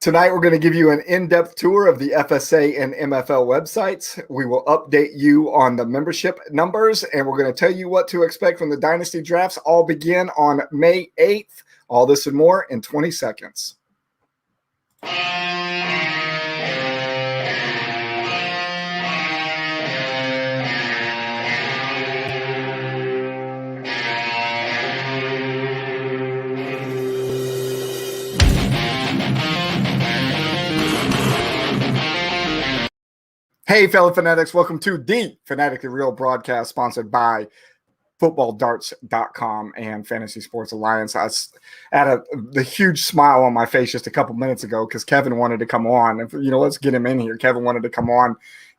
Tonight, we're going to give you an in-depth tour of the FSA and MFL websites. We will update you on the membership numbers, and we're going to tell you what to expect from the Dynasty Drafts. All begin on May 8th. All this and more in 20 seconds. Hey, fellow fanatics, welcome to the Fanatically Real broadcast sponsored by footballdarts.com and Fantasy Sports Alliance. I had the huge smile on my face just a couple minutes ago because Kevin wanted to come on. And, let's get him in here. Kevin wanted to come on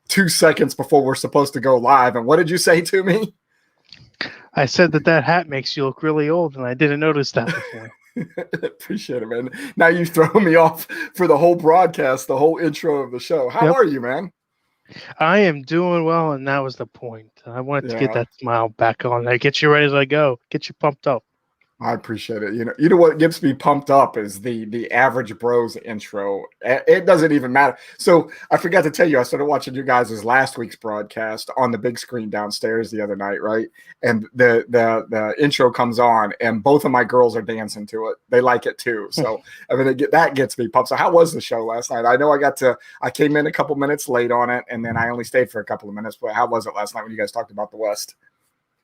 2 seconds before we're supposed to go live. And what did you say to me? I said that hat makes you look really old, and I didn't notice that before. Appreciate it, man. Now you've thrown me off for the whole broadcast, the whole intro of the show. How are you, man? I am doing well, and that was the point. I wanted to get that smile back on there, get you ready to go, get you pumped up. I appreciate it. You know what gets me pumped up is the average bros intro. It doesn't even matter. So I forgot to tell you, I started watching you guys' last week's broadcast on the big screen downstairs the other night, right? And the intro comes on, and both of my girls are dancing to it. They like it too. So I mean, that gets me pumped. So how was the show last night? I know I came in a couple minutes late on it, and then I only stayed for a couple of minutes. But how was it last night when you guys talked about the West?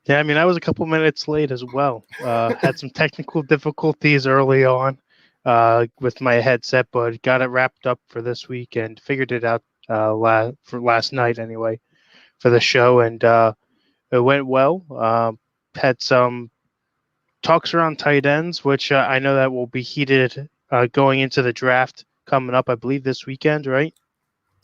Yeah, I mean, I was a couple minutes late as well. Had some technical difficulties early on with my headset, but got it wrapped up for this week and figured it out for last night anyway for the show, and it went well. Had some talks around tight ends, which I know that will be heated going into the draft coming up, I believe, this weekend, right?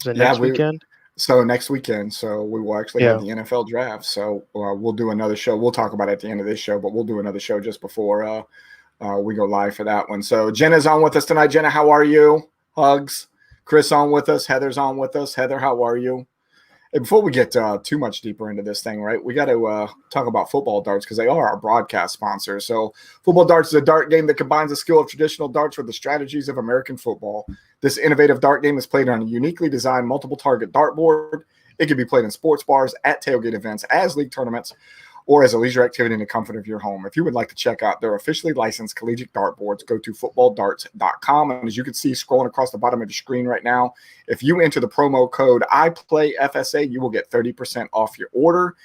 Is it next weekend? So next weekend, so we will actually have the NFL draft. So we'll do another show. We'll talk about it at the end of this show, but we'll do another show just before we go live for that one. So Jenna's on with us tonight. Jenna, how are you? Hugs. Chris on with us. Heather's on with us. Heather, how are you? And before we get too much deeper into this thing, right, we got to talk about Football Darts because they are our broadcast sponsor. So Football Darts is a dart game that combines the skill of traditional darts with the strategies of American football. This innovative dart game is played on a uniquely designed multiple-target dartboard. It can be played in sports bars, at tailgate events, as league tournaments, or as a leisure activity in the comfort of your home. If you would like to check out their officially licensed collegiate dartboards, go to footballdarts.com. And as you can see scrolling across the bottom of the screen right now, if you enter the promo code IPLAYFSA, you will get 30% off your order.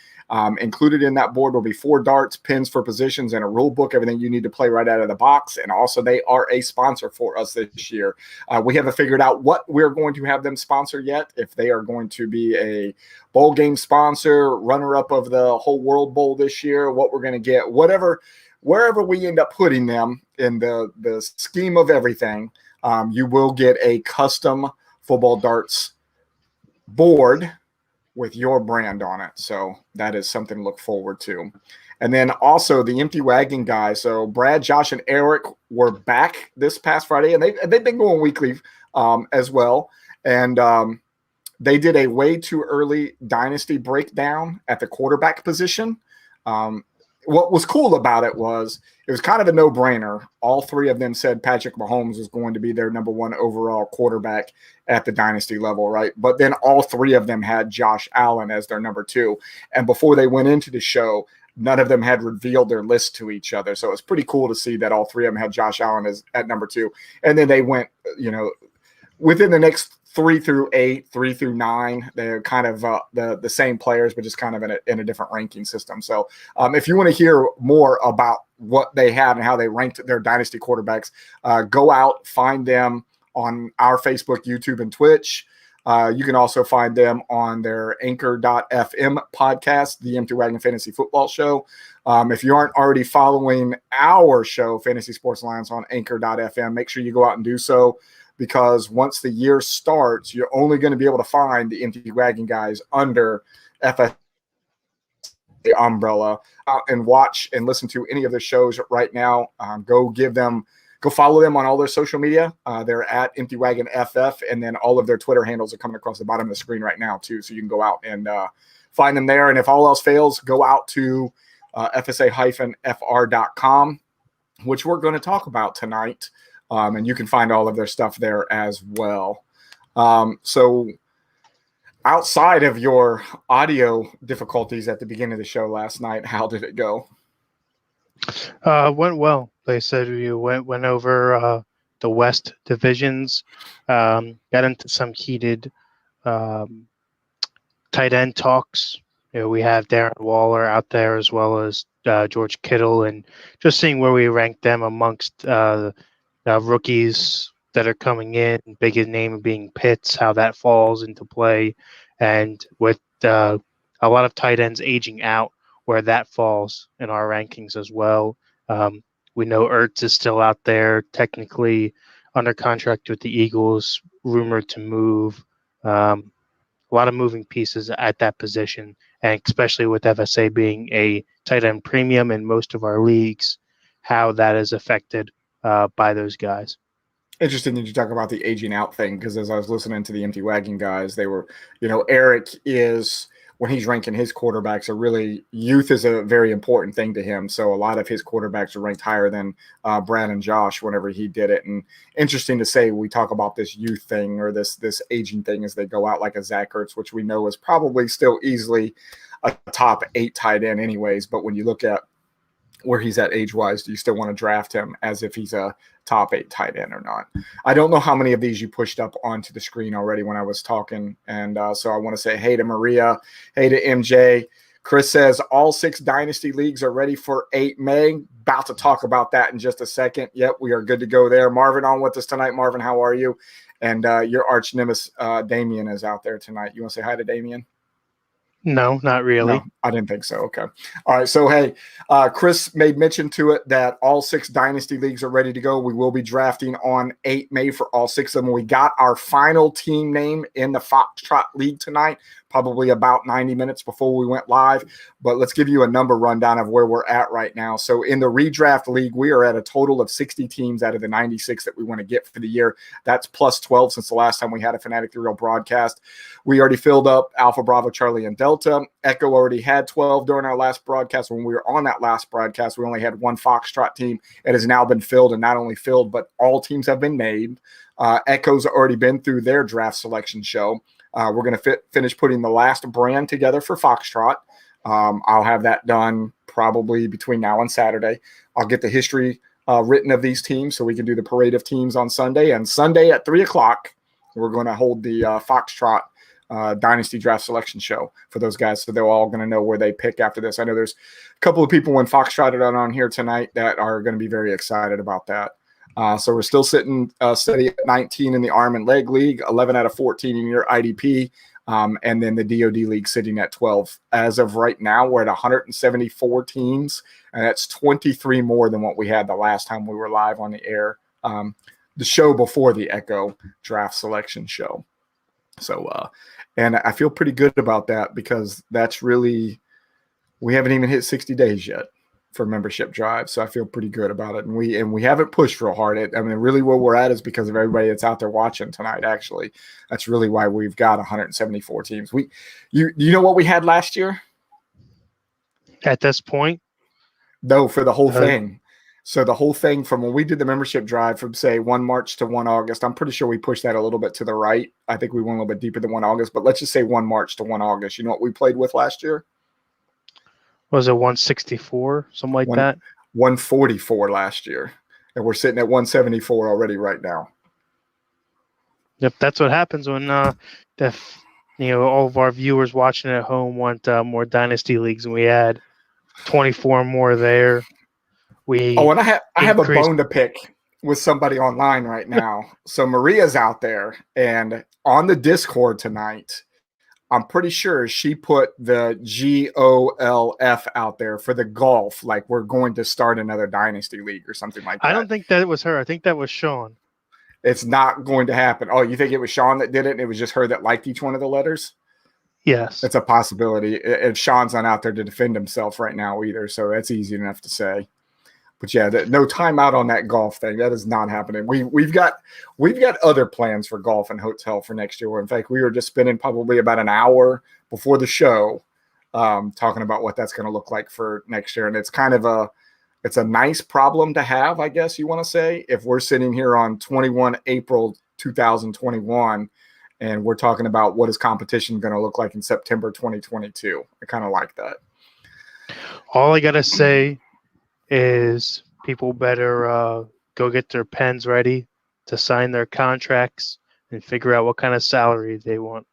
Included in that board will be 4 darts, pins for positions, and a rule book, everything you need to play right out of the box. And also, they are a sponsor for us this year. We haven't figured out what we're going to have them sponsor yet, if they are going to be a bowl game sponsor, runner-up of the whole World Bowl this year, what we're going to get, wherever we end up putting them in the scheme of everything, you will get a custom Football Darts board with your brand on it. So that is something to look forward to. And then also the Empty Wagon guys. So Brad, Josh, and Eric were back this past Friday, and they've been going weekly as well. And they did a way too early dynasty breakdown at the quarterback position. What was cool about it was kind of a no-brainer. All 3 of them said Patrick Mahomes was going to be their number 1 overall quarterback at the dynasty level, right? But then all 3 of them had Josh Allen as their number 2. And before they went into the show, none of them had revealed their list to each other. So it's pretty cool to see that all 3 of them had Josh Allen at number 2. And then they went, within the next 3 through 8, 3 through 9, they're kind of the same players, but just kind of in a different ranking system. So if you want to hear more about what they have and how they ranked their dynasty quarterbacks, go out, find them on our Facebook, YouTube, and Twitch. You can also find them on their anchor.fm podcast, the Empty Wagon Fantasy Football Show. If you aren't already following our show, Fantasy Sports Alliance, on anchor.fm, make sure you go out and do so. Because once the year starts, you're only going to be able to find the Empty Wagon guys under FS umbrella and watch and listen to any of their shows right now. Go follow them on all their social media. They're at Empty Wagon FF, and then all of their Twitter handles are coming across the bottom of the screen right now too. So you can go out and find them there. And if all else fails, go out to FSA-FR.com, which we're going to talk about tonight. And you can find all of their stuff there as well. So outside of your audio difficulties at the beginning of the show last night, how did it go? Went well. They said we went over the West divisions, got into some heated um, tight end talks. We have Darren Waller out there as well as George Kittle, and just seeing where we rank them amongst rookies that are coming in, biggest name being Pitts, how that falls into play, and with a lot of tight ends aging out, where that falls in our rankings as well. We know Ertz is still out there, technically under contract with the Eagles, rumored to move. A lot of moving pieces at that position, and especially with FSA being a tight end premium in most of our leagues, how that is affected by those guys. Interesting that you talk about the aging out thing, because as I was listening to the Empty Wagon guys, they were, Eric is, when he's ranking his quarterbacks, youth is a very important thing to him. So a lot of his quarterbacks are ranked higher than Brad and Josh whenever he did it. And interesting to say, we talk about this youth thing or this aging thing as they go out, like a Zach Ertz, which we know is probably still easily a top 8 tight end anyways. But when you look at where he's at age-wise, do you still want to draft him as if he's a top 8 tight end or not? I don't know how many of these you pushed up onto the screen already when I was talking. And so I want to say hey to Maria, hey to MJ. Chris says all 6 dynasty leagues are ready for 8 May. About to talk about that in just a second. Yep, we are good to go there. Marvin on with us tonight. Marvin, how are you? And your arch nemesis, Damien, is out there tonight. You want to say hi to Damien? No, not really. No, I didn't think so. Okay. All right. So, hey, Chris made mention to it that all 6 dynasty leagues are ready to go. We will be drafting on 8 May for all 6 of them. We got our final team name in the Foxtrot League tonight, probably about 90 minutes before we went live. But let's give you a number rundown of where we're at right now. So in the redraft league, we are at a total of 60 teams out of the 96 that we want to get for the year. That's plus 12 since the last time we had a Fanatic 3 broadcast. We already filled up Alpha, Bravo, Charlie, and Delta. Echo already had 12 during our last broadcast. When we were on that last broadcast, we only had 1 Foxtrot team. It has now been filled, and not only filled, but all teams have been named. Echo's already been through their draft selection show. We're going to finish putting the last brand together for Foxtrot. I'll have that done probably between now and Saturday. I'll get the history written of these teams so we can do the parade of teams on Sunday. And Sunday at 3 o'clock, we're going to hold the Foxtrot Dynasty Draft Selection Show for those guys, so they're all going to know where they pick after this. I know there's a couple of people when Foxtrot are on here tonight that are going to be very excited about that. So we're still sitting steady at 19 in the Arm and Leg League, 11 out of 14 in your IDP, and then the DoD League sitting at 12. As of right now, we're at 174 teams, and that's 23 more than what we had the last time we were live on the air, the show before the Echo Draft Selection Show. So, and I feel pretty good about that, because that's really, we haven't even hit 60 days yet for membership drive. So I feel pretty good about it. And we haven't pushed real hard. Really where we're at is because of everybody that's out there watching tonight. Actually, that's really why we've got 174 teams. You know what we had last year? At this point? No, for the whole thing. So the whole thing from when we did the membership drive from, say, 1 March to 1 August, I'm pretty sure we pushed that a little bit to the right. I think we went a little bit deeper than 1 August, but let's just say 1 March to 1 August. You know what we played with last year? Was it 164, something like that? 144 last year. And we're sitting at 174 already right now. Yep, that's what happens when all of our viewers watching at home want more Dynasty Leagues, and we had 24 more there. And I have a bone to pick with somebody online right now. So Maria's out there, and on the Discord tonight, I'm pretty sure she put the GOLF out there for the golf, like we're going to start another Dynasty League or something like that. I don't think that was her. I think that was Sean. It's not going to happen. Oh, you think it was Sean that did it and it was just her that liked each one of the letters? Yes. It's a possibility. If Sean's not out there to defend himself right now either, so that's easy enough to say. But yeah, no timeout on that golf thing. That is not happening. We've got other plans for golf and hotel for next year. In fact, we were just spending probably about an hour before the show talking about what that's going to look like for next year. And it's kind of it's a nice problem to have, I guess you want to say, if we're sitting here on 21 April 2021 and we're talking about what is competition going to look like in September 2022. I kind of like that. All I got to say is people better go get their pens ready to sign their contracts and figure out what kind of salary they want.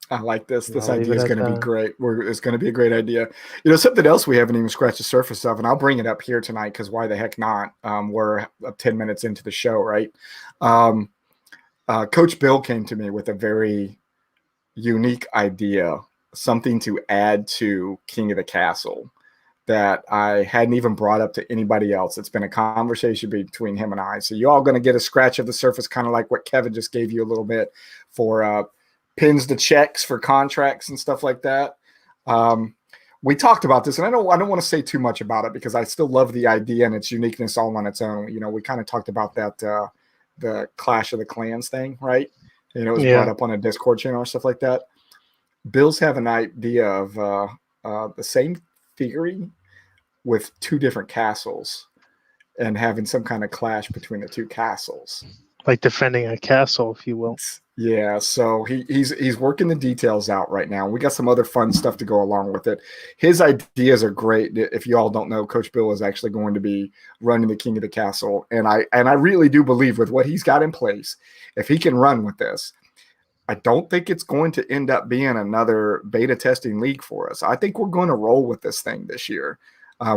I like this. This idea is going to be great. It's going to be a great idea. Something else we haven't even scratched the surface of, and I'll bring it up here tonight because why the heck not? We're 10 minutes into the show, right? Coach Bill came to me with a very unique idea, something to add to King of the Castle that I hadn't even brought up to anybody else. It's been a conversation between him and I. So you're all going to get a scratch of the surface, kind of like what Kevin just gave you a little bit for pins to checks for contracts and stuff like that. We talked about this, and I don't want to say too much about it because I still love the idea and its uniqueness all on its own. We kind of talked about that, the Clash of the Clans thing, right? It was brought up on a Discord channel or stuff like that. Bill's have an idea of the same theory with two different castles and having some kind of clash between the two castles. Like defending a castle, if you will. Yeah, so he's working the details out right now. We got some other fun stuff to go along with it. His ideas are great. If you all don't know, Coach Bill is actually going to be running the King of the Castle, and I really do believe with what he's got in place, if he can run with this, I don't think it's going to end up being another beta testing league for us. I think we're going to roll with this thing this year.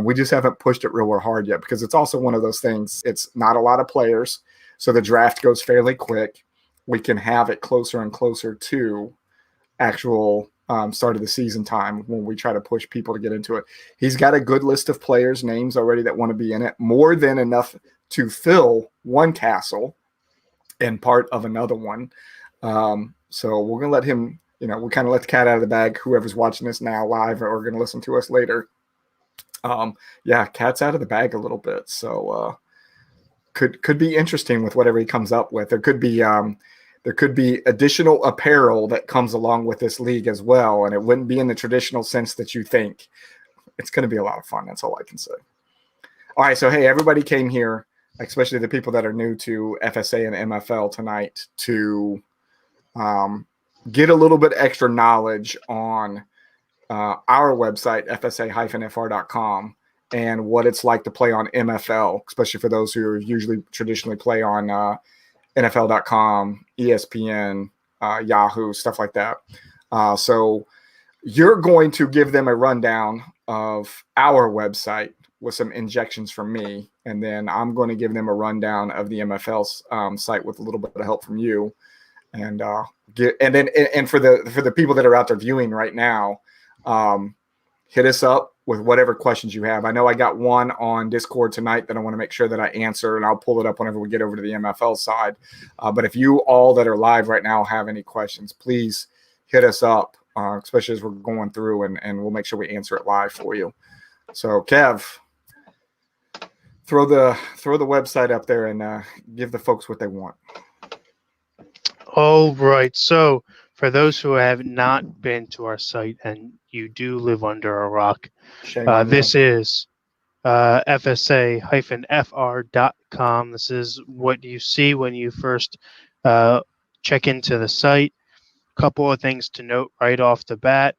We just haven't pushed it real hard yet because it's also one of those things. It's not a lot of players, so the draft goes fairly quick. We can have it closer and closer to actual start of the season time when we try to push people to get into it. He's got a good list of players' names already that want to be in it, more than enough to fill one castle and part of another one. So we're going to let him, we kind of let the cat out of the bag, whoever's watching this now live or going to listen to us later. Cat's out of the bag a little bit. So could be interesting with whatever he comes up with. There could be additional apparel that comes along with this league as well, and it wouldn't be in the traditional sense that you think. It's going to be a lot of fun. That's all I can say. All right, so hey, everybody came here, especially the people that are new to FSA and MFL tonight, to get a little bit extra knowledge on our website, fsa-fr.com, and what it's like to play on MFL, especially for those who usually traditionally play on NFL.com, ESPN, Yahoo, stuff like that. So you're going to give them a rundown of our website with some injections from me, and then I'm going to give them a rundown of the MFL site with a little bit of help from you. And for the people that are out there viewing right now, hit us up with whatever questions you have. I know I got one on Discord tonight that I want to make sure that I answer, and I'll pull it up whenever we get over to the MFL side. But if you all that are live right now have any questions, please hit us up, especially as we're going through, and we'll make sure we answer it live for you. So, Kev, throw the website up there and give the folks what they want. All right. So for those who have not been to our site and you do live under a rock, this is fsa-fr.com. This is what you see when you first check into the site. A couple of things to note right off the bat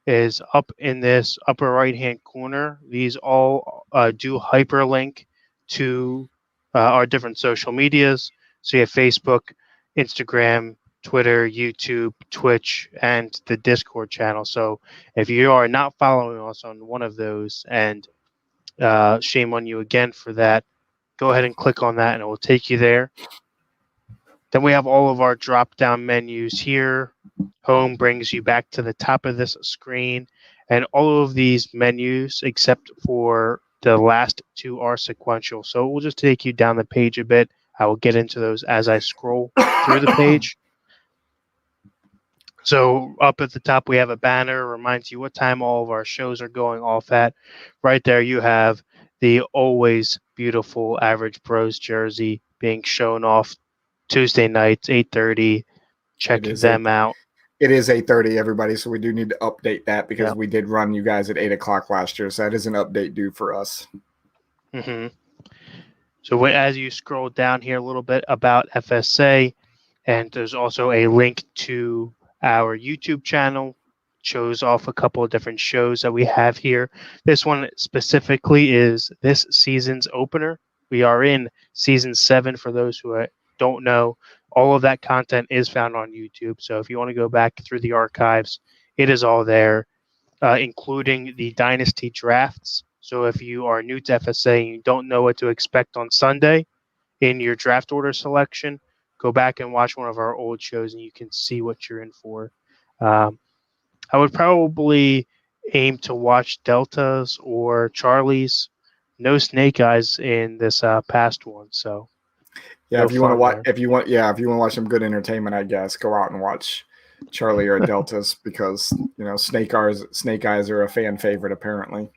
is up in this upper right-hand corner, these all do hyperlink to our different social medias. So you have Facebook, Instagram, Twitter, YouTube, Twitch, and the Discord channel. So if you are not following us on one of those, and shame on you again for that, go ahead and click on that and it will take you there. Then we have all of our drop-down menus here. Home brings you back to the top of this screen, and all of these menus, except for the last two, are sequential. So we'll just take you down the page a bit. I will get into those as I scroll through the page. So up at the top, we have a banner, reminds you what time all of our shows are going off at. Right there, you have the always beautiful Average Pros jersey being shown off Tuesday nights, 8:30. Check them out. It is 8:30, everybody, so we do need to update that because we did run you guys at 8 o'clock last year, so that is an update due for us. Mm-hmm. So as you scroll down here a little bit about FSA, and there's also a link to our YouTube channel, shows off a couple of different shows that we have here. This one specifically is this season's opener. We are in season 7 for those who don't know. All of that content is found on YouTube. So if you want to go back through the archives, it is all there, including the Dynasty drafts. So if you are new to FSA and you don't know what to expect on Sunday in your draft order selection, go back and watch one of our old shows and you can see what you're in for. I would probably aim to watch Deltas or Charlies. No Snake Eyes in this past one, so yeah. no If you want to fun watch, there. if you want to watch some good entertainment, I guess go out and watch Charlie or Deltas because Snake Eyes are a fan favorite apparently.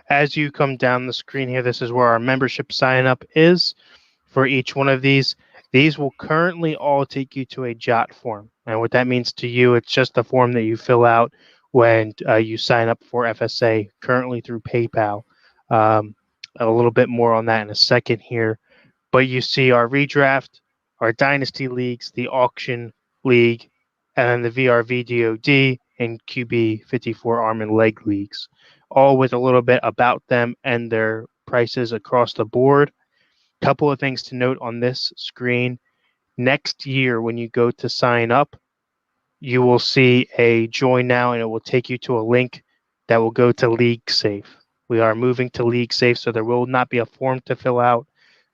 As you come down the screen here, this is where our membership sign up is for each one of these. These will currently all take you to a JOT form. And what that means to you, it's just the form that you fill out when you sign up for FSA currently through PayPal. A little bit more on that in a second here. But you see our redraft, our dynasty leagues, the auction league, and then the VRV DOD and QB 54 arm and leg leagues, all with a little bit about them and their prices across the board. Couple of things to note on this screen. Next year, when you go to sign up, you will see a join now, and it will take you to a link that will go to League Safe. We are moving to League Safe, so there will not be a form to fill out,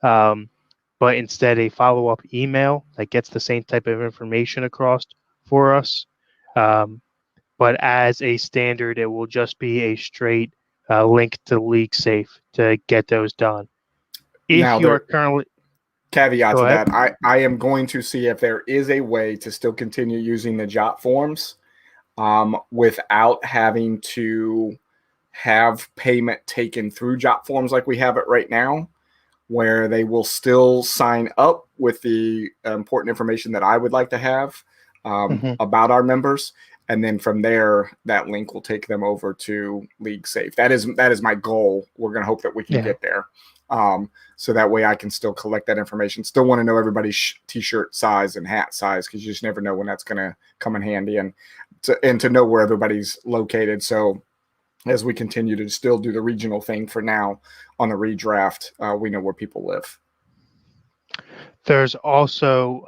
but instead a follow-up email that gets the same type of information across for us. But as a standard, it will just be a straight link to League Safe to get those done. If Now you are there currently caveat Go to ahead. that, I am going to see if there is a way to still continue using the JOT forms without having to have payment taken through JOT forms like we have it right now, where they will still sign up with the important information that I would like to have about our members. And then from there, that link will take them over to League Safe. That is my goal. We're going to hope that we can get there. So that way I can still collect that information. Still want to know everybody's t-shirt size and hat size because you just never know when that's going to come in handy, and to know where everybody's located. So as we continue to still do the regional thing for now on the redraft, we know where people live. There's also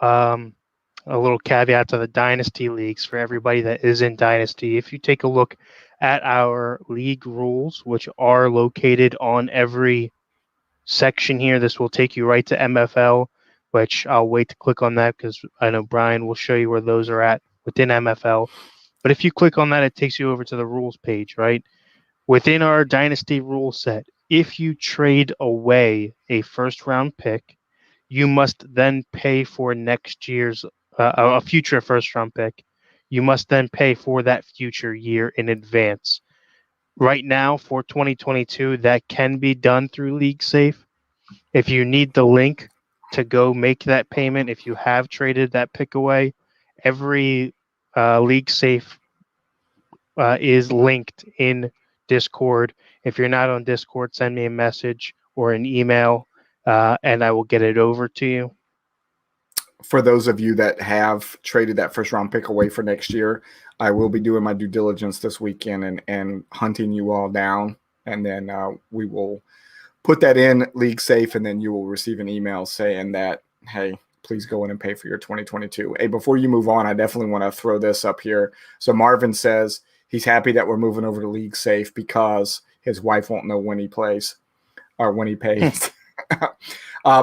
a little caveat to the Dynasty leagues for everybody that is in Dynasty. If you take a look at our league rules, which are located on every section here, this will take you right to MFL, which I'll wait to click on that because I know Brian will show you where those are at within MFL. But if you click on that, it takes you over to the rules page, right? Within our Dynasty rule set, if you trade away a first round pick, you must then pay for next year's a future first round pick. You must then pay for that future year in advance. Right now for 2022, that can be done through League Safe. If you need the link to go make that payment, if you have traded that pick away, every League Safe is linked in Discord. If you're not on Discord, send me a message or an email, and I will get it over to you. For those of you that have traded that first round pick away for next year, I will be doing my due diligence this weekend and hunting you all down. And then we will put that in League Safe, and then you will receive an email saying that, hey, please go in and pay for your 2022. Hey, before you move on, I definitely want to throw this up here. So Marvin says he's happy that we're moving over to League Safe because his wife won't know when he plays or when he pays.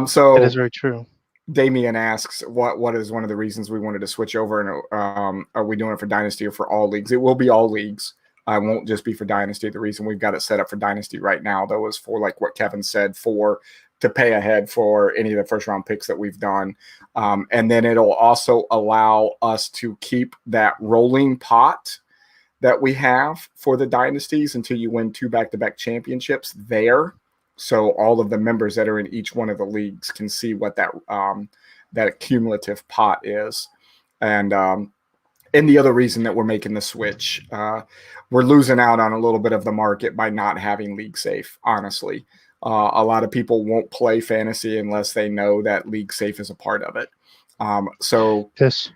So that is very true. Damien asks, what is one of the reasons we wanted to switch over, and are we doing it for Dynasty or for all leagues? It will be all leagues. I won't just be for Dynasty. The reason we've got it set up for Dynasty right now, though, is for, like what Kevin said, to pay ahead for any of the first round picks that we've done. And then it'll also allow us to keep that rolling pot that we have for the dynasties until you win 2 back-to-back championships there. So all of the members that are in each one of the leagues can see what that cumulative pot is. And And the other reason that we're making the switch, we're losing out on a little bit of the market by not having League Safe, honestly. A lot of people won't play fantasy unless they know that League Safe is a part of it. So Yes.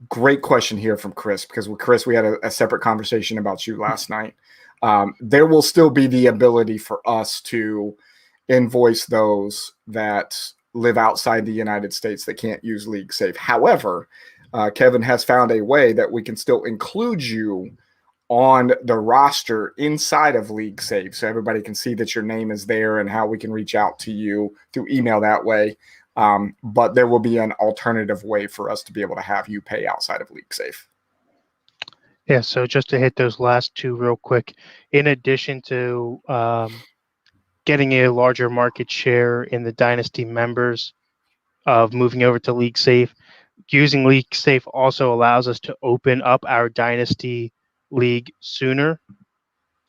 Great question here from Chris, because with Chris, we had a separate conversation about you last night. There will still be the ability for us to invoice those that live outside the United States that can't use League Safe. However, Kevin has found a way that we can still include you on the roster inside of League Safe, so everybody can see that your name is there and how we can reach out to you through email that way. But there will be an alternative way for us to be able to have you pay outside of League Safe. Yeah, so just to hit those last two real quick, in addition to getting a larger market share in the Dynasty members of moving over to League Safe, using League Safe also allows us to open up our Dynasty League sooner.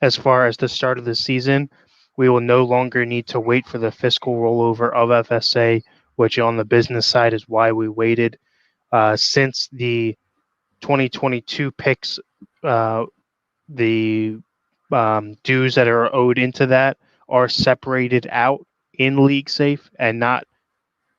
As far as the start of the season, we will no longer need to wait for the fiscal rollover of FSA, which on the business side is why we waited. Since the 2022 picks, the dues that are owed into that are separated out in League Safe and not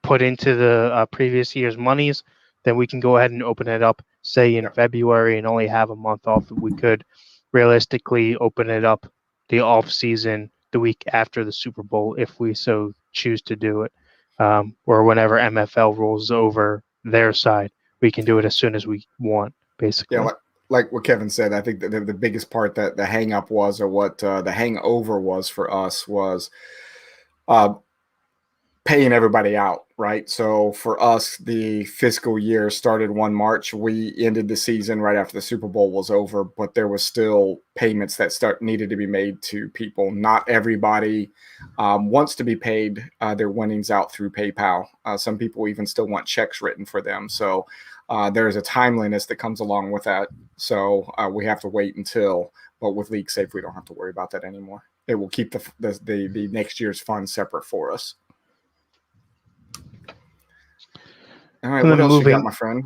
put into the previous year's monies, then we can go ahead and open it up, say in February, and only have a month off. We could realistically open it up the off season the week after the Super Bowl if we so choose to do it, or whenever MFL rolls over their side, we can do it as soon as we want, basically. Yeah, like what Kevin said, I think the biggest part that the hang up was, or what the hangover was for us, was paying everybody out, right? So for us, the fiscal year started 1 March. We ended the season right after the Super Bowl was over, but there was still payments that needed to be made to people. Not everybody wants to be paid their winnings out through PayPal. Some people even still want checks written for them. So there's a timeliness that comes along with that. So we have to wait until, but with League Safe, we don't have to worry about that anymore. It will keep the next year's funds separate for us. All right, what else you got, my friend?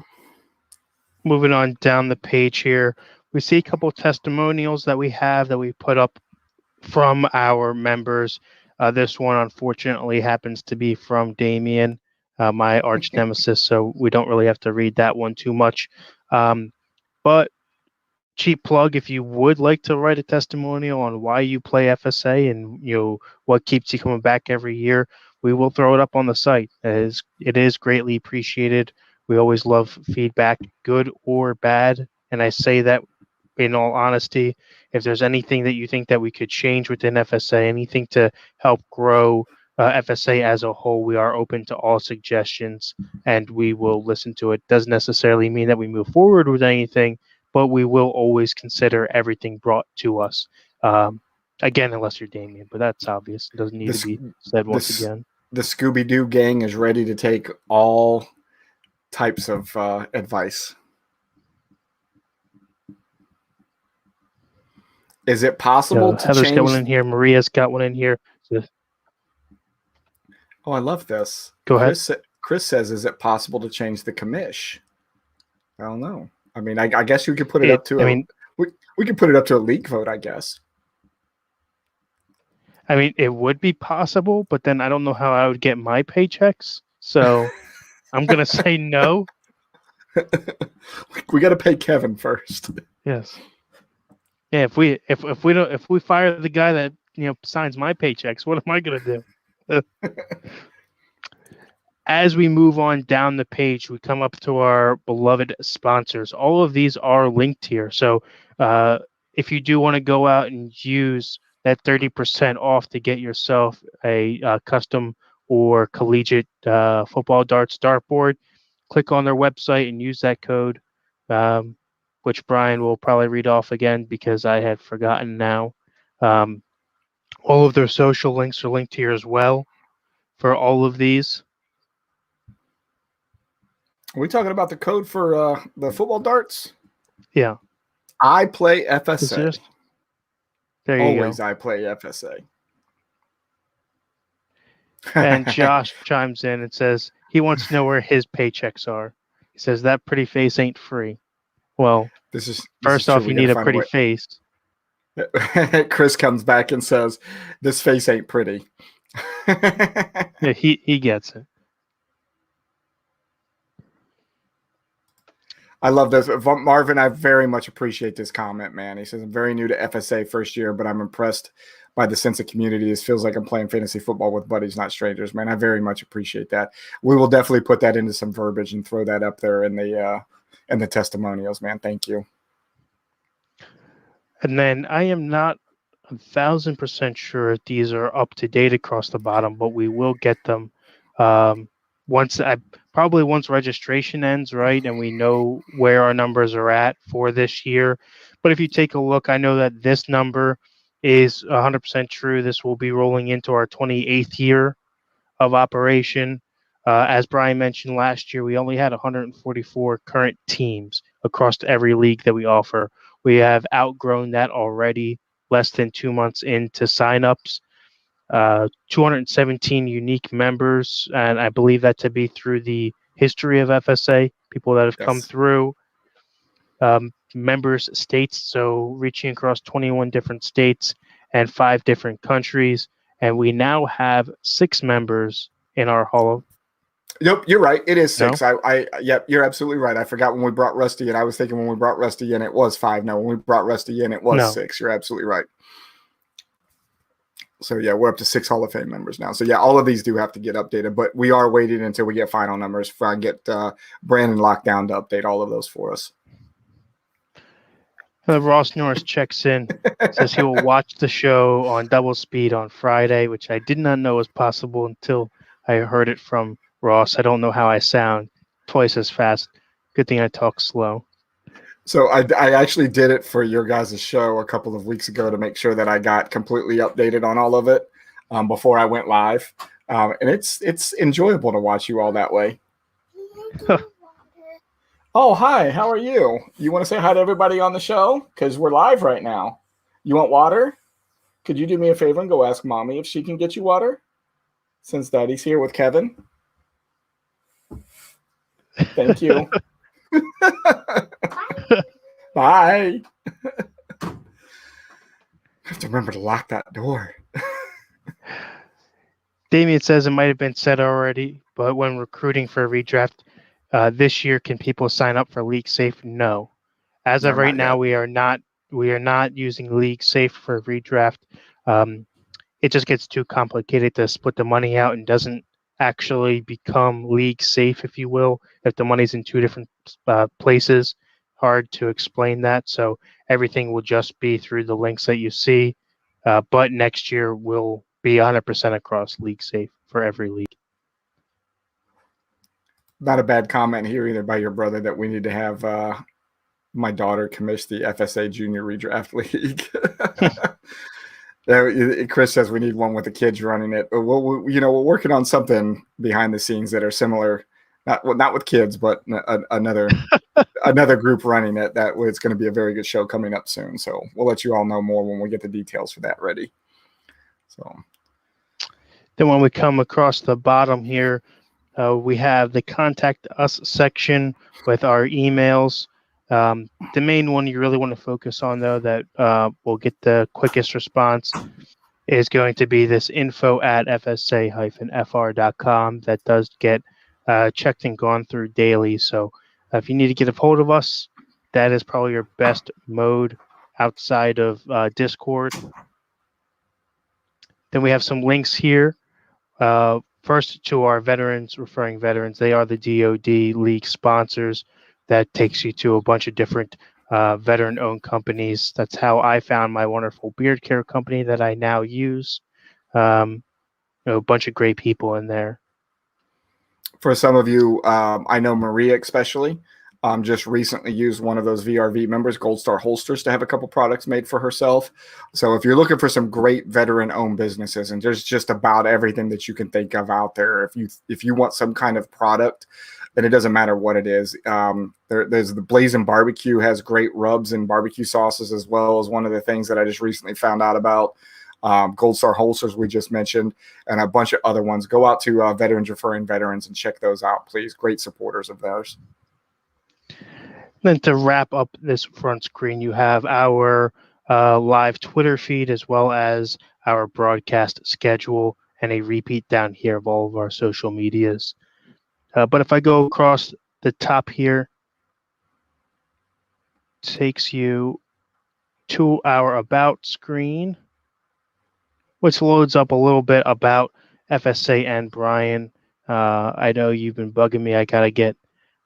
Moving on down the page here, we see a couple of testimonials that we have that we put up from our members. This one, unfortunately, happens to be from Damien, my arch nemesis, so we don't really have to read that one too much. But cheap plug, if you would like to write a testimonial on why you play FSA and what keeps you coming back every year, we will throw it up on the site. It is greatly appreciated. We always love feedback, good or bad, and I say that in all honesty. If there's anything that you think that we could change within FSA, anything to help grow FSA as a whole, we are open to all suggestions and we will listen to it. Doesn't necessarily mean that we move forward with anything, but we will always consider everything brought to us. Again, unless you're Damien, but that's obvious. It doesn't need to be said once again. The Scooby-Doo gang is ready to take all types of advice. Is it possible to Heather's change? got one in here. Maria's got one in here. Oh, I love this. Go ahead. Chris says, is it possible to change the commish? I don't know. I mean, I guess you could put it up to we could put it up to a league vote, I guess. I mean, it would be possible, but then I don't know how I would get my paychecks. So I'm going to say no. We got to pay Kevin first. Yes. Yeah, if we fire the guy that, signs my paychecks, what am I going to do? As we move on down the page, we come up to our beloved sponsors. All of these are linked here. So if you do want to go out and use that 30% off to get yourself a custom or collegiate football darts dartboard, click on their website and use that code, which Brian will probably read off again because I had forgotten now. All of their social links are linked here as well for all of these. Are we talking about the code for the football darts? Yeah. I play FSA. There you Always go. I play FSA. And Josh chimes in and says he wants to know where his paychecks are. He says that pretty face ain't free. Well, this is first true. off, We you got to need a find a pretty way. face. Chris comes back and says, "This face ain't pretty." Yeah, he gets it. I love this. Marvin, I very much appreciate this comment, man. He says, I'm very new to FSA first year, but I'm impressed by the sense of community. It feels like I'm playing fantasy football with buddies, not strangers, man. I very much appreciate that. We will definitely put that into some verbiage and throw that up there in the testimonials, man. Thank you. And then I am not 1,000% sure if these are up to date across the bottom, but we will get them once registration ends, right? And we know where our numbers are at for this year. But if you take a look, I know that this number is 100% true. This will be rolling into our 28th year of operation. As Brian mentioned last year, we only had 144 current teams across every league that we offer. We have outgrown that already, less than 2 months into signups. 217 unique members, and I believe that to be through the history of FSA, people that have come through. Members states, so reaching across 21 different states and 5 different countries, and we now have 6 members in our Hall of. Nope, you're right. It is 6. No? Yep, you're absolutely right. I forgot when we brought Rusty in. I was thinking when we brought Rusty in, it was 5. No, when we brought Rusty in, it was 6. You're absolutely right. So, yeah, we're up to 6 Hall of Fame members now. So, yeah, all of these do have to get updated, but we are waiting until we get final numbers before I get Brandon locked down to update all of those for us. Ross Norris checks in, says he will watch the show on double speed on Friday, which I did not know was possible until I heard it from Ross. I don't know how I sound twice as fast. Good thing I talk slow. So I actually did it for your guys' show a couple of weeks ago to make sure that I got completely updated on all of it before I went live. And it's enjoyable to watch you all that way. Oh, hi. How are you? You want to say hi to everybody on the show? Because we're live right now. You want water? Could you do me a favor and go ask Mommy if she can get you water? Since Daddy's here with Kevin. Thank you. Bye. I have to remember to lock that door. Damien says it might have been said already, but when recruiting for a redraft this year, can people sign up for League Safe? No. As of right now, we are not using League Safe for redraft. It just gets too complicated to split the money out and doesn't actually become League Safe, if you will, if the money's in 2 different places. Hard to explain that. So everything will just be through the links that you see. But next year will be 100% across League Safe for every league. Not a bad comment here either by your brother that we need to have my daughter commission the FSA Junior Redraft League. Chris says we need one with the kids running it. We're working on something behind the scenes that are similar, not with kids, but another group running it. That it's going to be a very good show coming up soon. So we'll let you all know more when we get the details for that ready. So then when we come across the bottom here, we have the contact us section with our emails. The main one you really want to focus on, though, that will get the quickest response is going to be this info@fsa-fr.com. That does get checked and gone through daily. So if you need to get a hold of us, that is probably your best mode outside of Discord. Then we have some links here. First, to our veterans, referring veterans, they are the DoD League sponsors. That takes you to a bunch of different veteran-owned companies. That's how I found my wonderful beard care company that I now use. A bunch of great people in there. For some of you, I know Maria especially just recently used one of those VRV members, Gold Star Holsters, to have a couple products made for herself. So if you're looking for some great veteran-owned businesses, and there's just about everything that you can think of out there, if you want some kind of product, then it doesn't matter what it is. There's the Blazing Barbecue has great rubs and barbecue sauces, as well as one of the things that I just recently found out about. Gold Star Holsters we just mentioned, and a bunch of other ones. Go out to Veterans Referring Veterans and check those out, please. Great supporters of theirs. Then to wrap up this front screen, you have our live Twitter feed as well as our broadcast schedule and a repeat down here of all of our social medias. But if I go across the top here, takes you to our About screen, which loads up a little bit about FSA and Brian. I know you've been bugging me. I got to get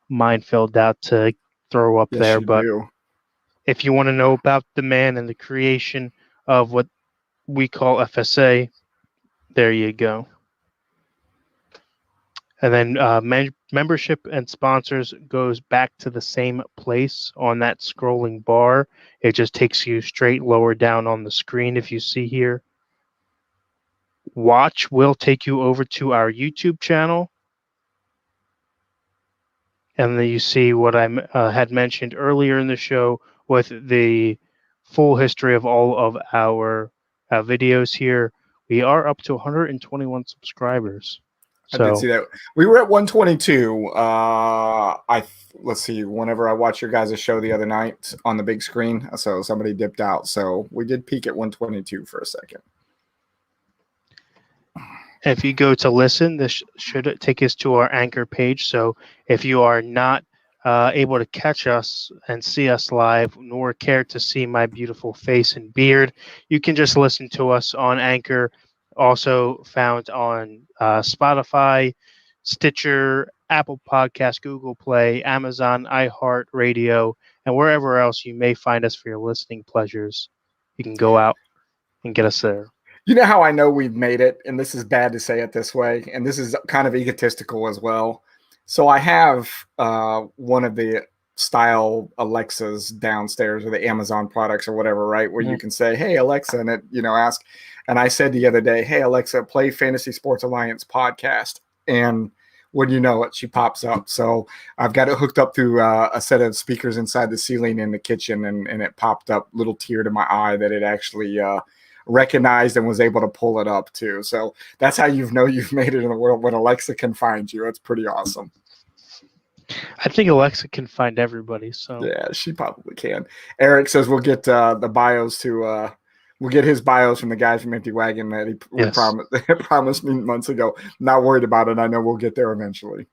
mine filled out to throw up Yes, there, you but do. if you want to know about the man and the creation of what we call FSA, there you go. And then membership and sponsors goes back to the same place on that scrolling bar. It just takes you straight lower down on the screen if you see here. Watch will take you over to our YouTube channel. And then you see what I had mentioned earlier in the show with the full history of all of our videos here. We are up to 121 subscribers. I did see that. We were at 122. Let's see. Whenever I watched your guys' show the other night on the big screen, so somebody dipped out. So we did peak at 122 for a second. If you go to listen, this should take us to our Anchor page. So if you are not able to catch us and see us live, nor care to see my beautiful face and beard, you can just listen to us on Anchor, also found on Spotify, Stitcher, Apple Podcast, Google Play, Amazon, iHeartRadio, and wherever else you may find us for your listening pleasures. You can go out and get us there. You know how I know we've made it, and this is bad to say it this way, and this is kind of egotistical as well. So I have one of the style Alexas downstairs, or the Amazon products or whatever, right? Where you can say, "Hey Alexa," and it, ask. And I said the other day, "Hey Alexa, play Fantasy Sports Alliance podcast," and when you know it, she pops up. So I've got it hooked up through a set of speakers inside the ceiling in the kitchen, and it popped up, little tear to my eye that it actually recognized and was able to pull it up too. So that's how you've made it in the world, when Alexa can find you. It's pretty awesome. I think Alexa can find everybody. So yeah, she probably can. Eric says we'll get the bios to we'll get his bios from the guys from Empty Wagon that he promised me months ago. Not worried about it. I know we'll get there eventually.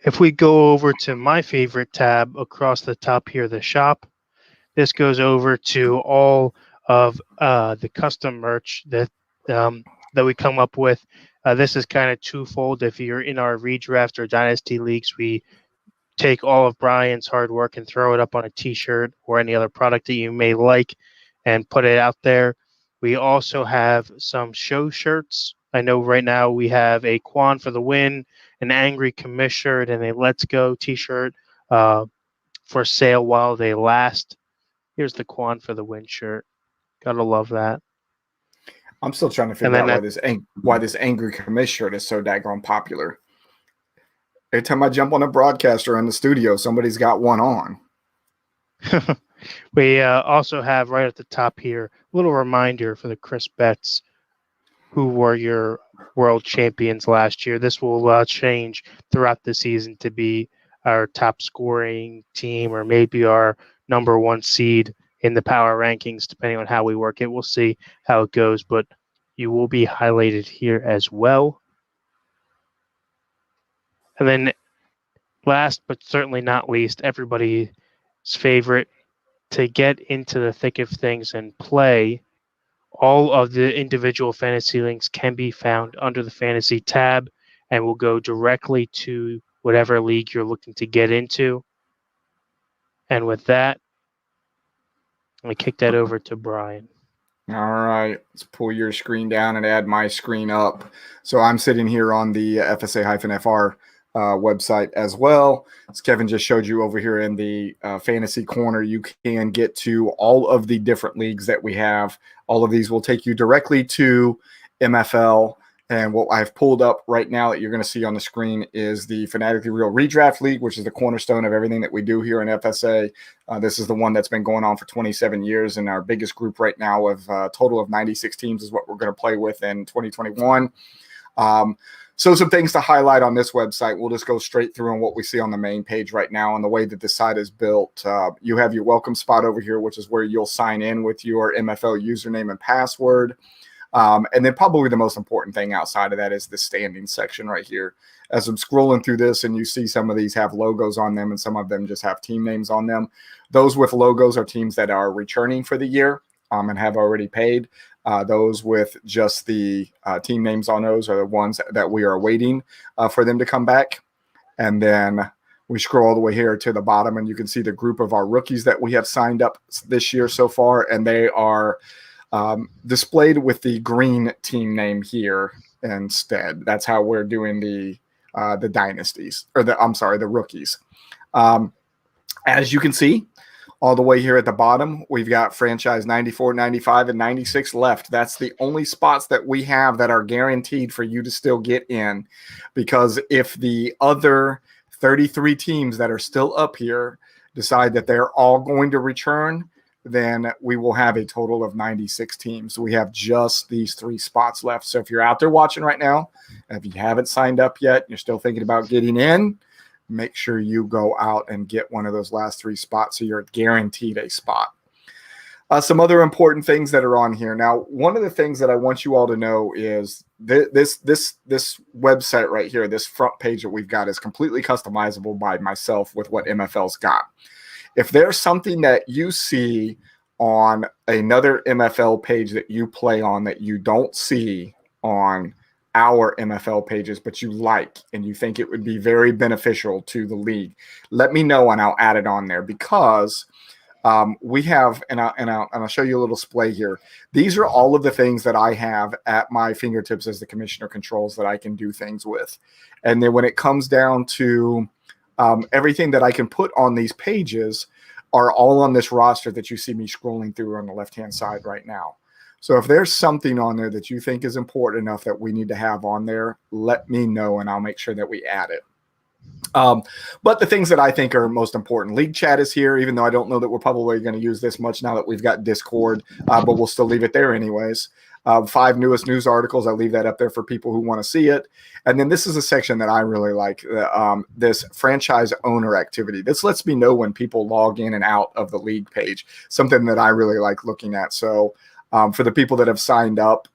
If we go over to my favorite tab across the top here, the shop, this goes over to all of the custom merch that we come up with. This is kind of twofold. If you're in our redraft or dynasty leagues, we take all of Brian's hard work and throw it up on a t-shirt or any other product that you may like and put it out there. We also have some show shirts. I know right now we have a Quan for the win, an Angry Commish shirt, and a Let's Go t-shirt for sale while they last. Here's the Quan for the win shirt. Gotta love that. I'm still trying to figure out why this Angry Commish shirt is so daggone popular. Every time I jump on a broadcaster in the studio, somebody's got one on. We also have right at the top here a little reminder for the Chris Betts, who were your world champions last year. This will change throughout the season to be our top scoring team, or maybe our number one seed in the power rankings, depending on how we work it. We'll see how it goes, but you will be highlighted here as well. And then last but certainly not least, everybody's favorite, to get into the thick of things and play, all of the individual fantasy links can be found under the fantasy tab and will go directly to whatever league you're looking to get into. And with that, let me kick that over to Brian. All right, let's pull your screen down and add my screen up. So I'm sitting here on the FSA-FR website as well. As Kevin just showed you over here in the fantasy corner, you can get to all of the different leagues that we have. All of these will take you directly to MFL. And what I've pulled up right now that you're going to see on the screen is the Fanatically Real Redraft League, which is the cornerstone of everything that we do here in FSA. This is the one that's been going on for 27 years, and our biggest group right now of a total of 96 teams is what we're going to play with in 2021. So some things to highlight on this website. We'll just go straight through on what we see on the main page right now and the way that the site is built. You have your welcome spot over here, which is where you'll sign in with your MFL username and password. And then probably the most important thing outside of that is the standing section right here. As I'm scrolling through this and you see some of these have logos on them and some of them just have team names on them. Those with logos are teams that are returning for the year and have already paid. Those with just the team names on those are the ones that we are waiting for them to come back. And then we scroll all the way here to the bottom and you can see the group of our rookies that we have signed up this year so far. And they are displayed with the green team name here instead. That's how we're doing the dynasties, or the rookies. As you can see, all the way here at the bottom, we've got franchise 94, 95, and 96 left. That's the only spots that we have that are guaranteed for you to still get in, because if the other 33 teams that are still up here decide that they're all going to return, then we will have a total of 96 teams. We have just these 3 spots left. So if you're out there watching right now, if you haven't signed up yet, you're still thinking about getting in, make sure you go out and get one of those last 3 spots so you're guaranteed a spot. Some other important things that are on here. Now, one of the things that I want you all to know is this website right here, this front page that we've got is completely customizable by myself with what MFL's got. If there's something that you see on another MFL page that you play on that you don't see on our MFL pages, but you like and you think it would be very beneficial to the league, let me know and I'll add it on there, because we have, and I'll show you a little display here. These are all of the things that I have at my fingertips as the commissioner controls that I can do things with. And then when it comes down to everything that I can put on these pages are all on this roster that you see me scrolling through on the left-hand side right now. So if there's something on there that you think is important enough that we need to have on there, let me know and I'll make sure that we add it. But the things that I think are most important, league chat is here, even though I don't know that we're probably going to use this much now that we've got Discord, but we'll still leave it there anyways. 5 newest news articles, I leave that up there for people who want to see it. And then this is a section that I really like, this franchise owner activity. This lets me know when people log in and out of the league page, something that I really like looking at. So for the people that have signed up,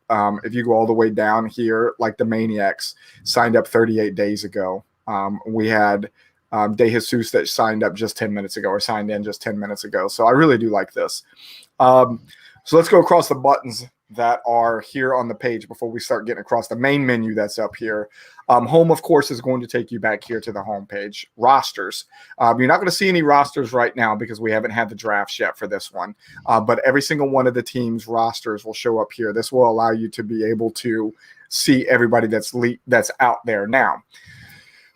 if you go all the way down here, like the Maniacs signed up 38 days ago. We had De Jesus that signed up just 10 minutes ago, or signed in just 10 minutes ago. So I really do like this. So let's go across the buttons that are here on the page before we start getting across the main menu that's up here. Home, of course, is going to take you back here to the home page. Rosters. You're not going to see any rosters right now because we haven't had the drafts yet for this one. But every single one of the team's rosters will show up here. This will allow you to be able to see everybody that's out there now.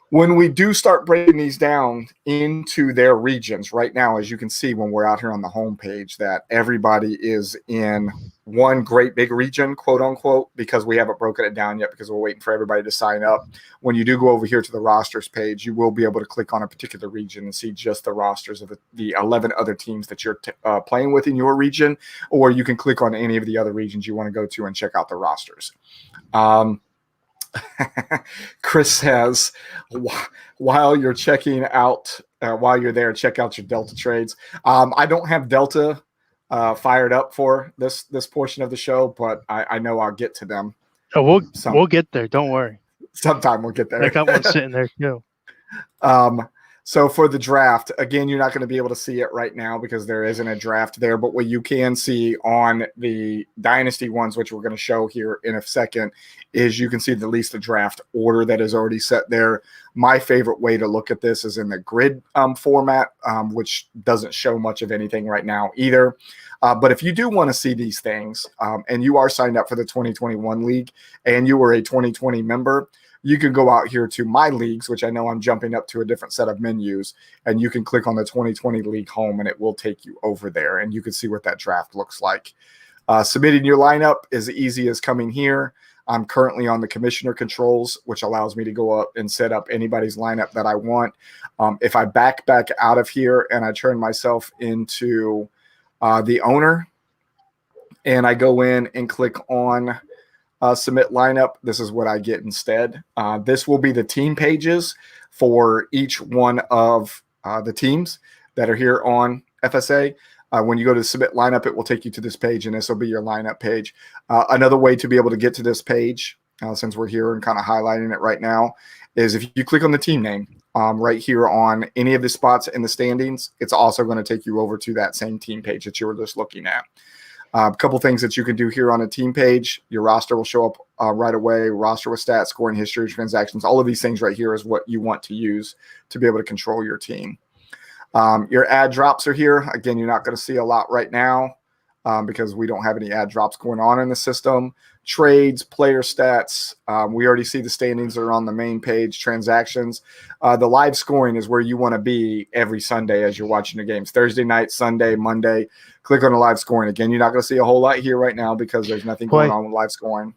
When we do start breaking these down into their regions, right now, as you can see when we're out here on the home page, that everybody is in one great big region, quote unquote, because we haven't broken it down yet because we're waiting for everybody to sign up. When you do go over here to the rosters page, you will be able to click on a particular region and see just the rosters of the 11 other teams that you're playing with in your region, or you can click on any of the other regions you want to go to and check out the rosters. Chris says, while you're checking out, while you're there, check out your Delta trades. I don't have Delta fired up for this portion of the show, but I know I'll get to them. Oh, we'll get there. Don't worry. Sometime we'll get there. I got one sitting there too. So for the draft, again, you're not going to be able to see it right now because there isn't a draft there. But what you can see on the dynasty ones, which we're going to show here in a second, is you can see at least the draft order that is already set there. My favorite way to look at this is in the grid format, which doesn't show much of anything right now either. But if you do want to see these things and you are signed up for the 2021 league and you were a 2020 member, you can go out here to my leagues, which I know I'm jumping up to a different set of menus, and you can click on the 2020 league home and it will take you over there and you can see what that draft looks like. Submitting your lineup is easy as coming here. I'm currently on the commissioner controls, which allows me to go up and set up anybody's lineup that I want. If I back out of here and I turn myself into the owner and I go in and click on submit lineup, this is what I get instead. This will be the team pages for each one of the teams that are here on FSA. When you go to submit lineup, it will take you to this page, and this will be your lineup page. Another way to be able to get to this page, since we're here and kind of highlighting it right now, is if you click on the team name right here on any of the spots in the standings, it's also going to take you over to that same team page that you were just looking at. A couple things that you can do here on a team page. Your roster will show up right away. Roster with stats, scoring history, transactions. All of these things right here is what you want to use to be able to control your team. Your ad drops are here. Again, you're not going to see a lot right now because we don't have any ad drops going on in the system. Trades, player stats. We already see the standings are on the main page. Transactions. The live scoring is where you want to be every Sunday as you're watching the games. Thursday night, Sunday, Monday. Click on the live scoring. Again, you're not going to see a whole lot here right now because there's nothing going on with live scoring.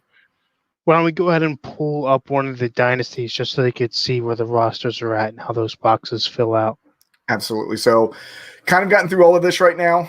Why don't we go ahead and pull up one of the dynasties just so they could see where the rosters are at and how those boxes fill out? Absolutely. So kind of gotten through all of this right now.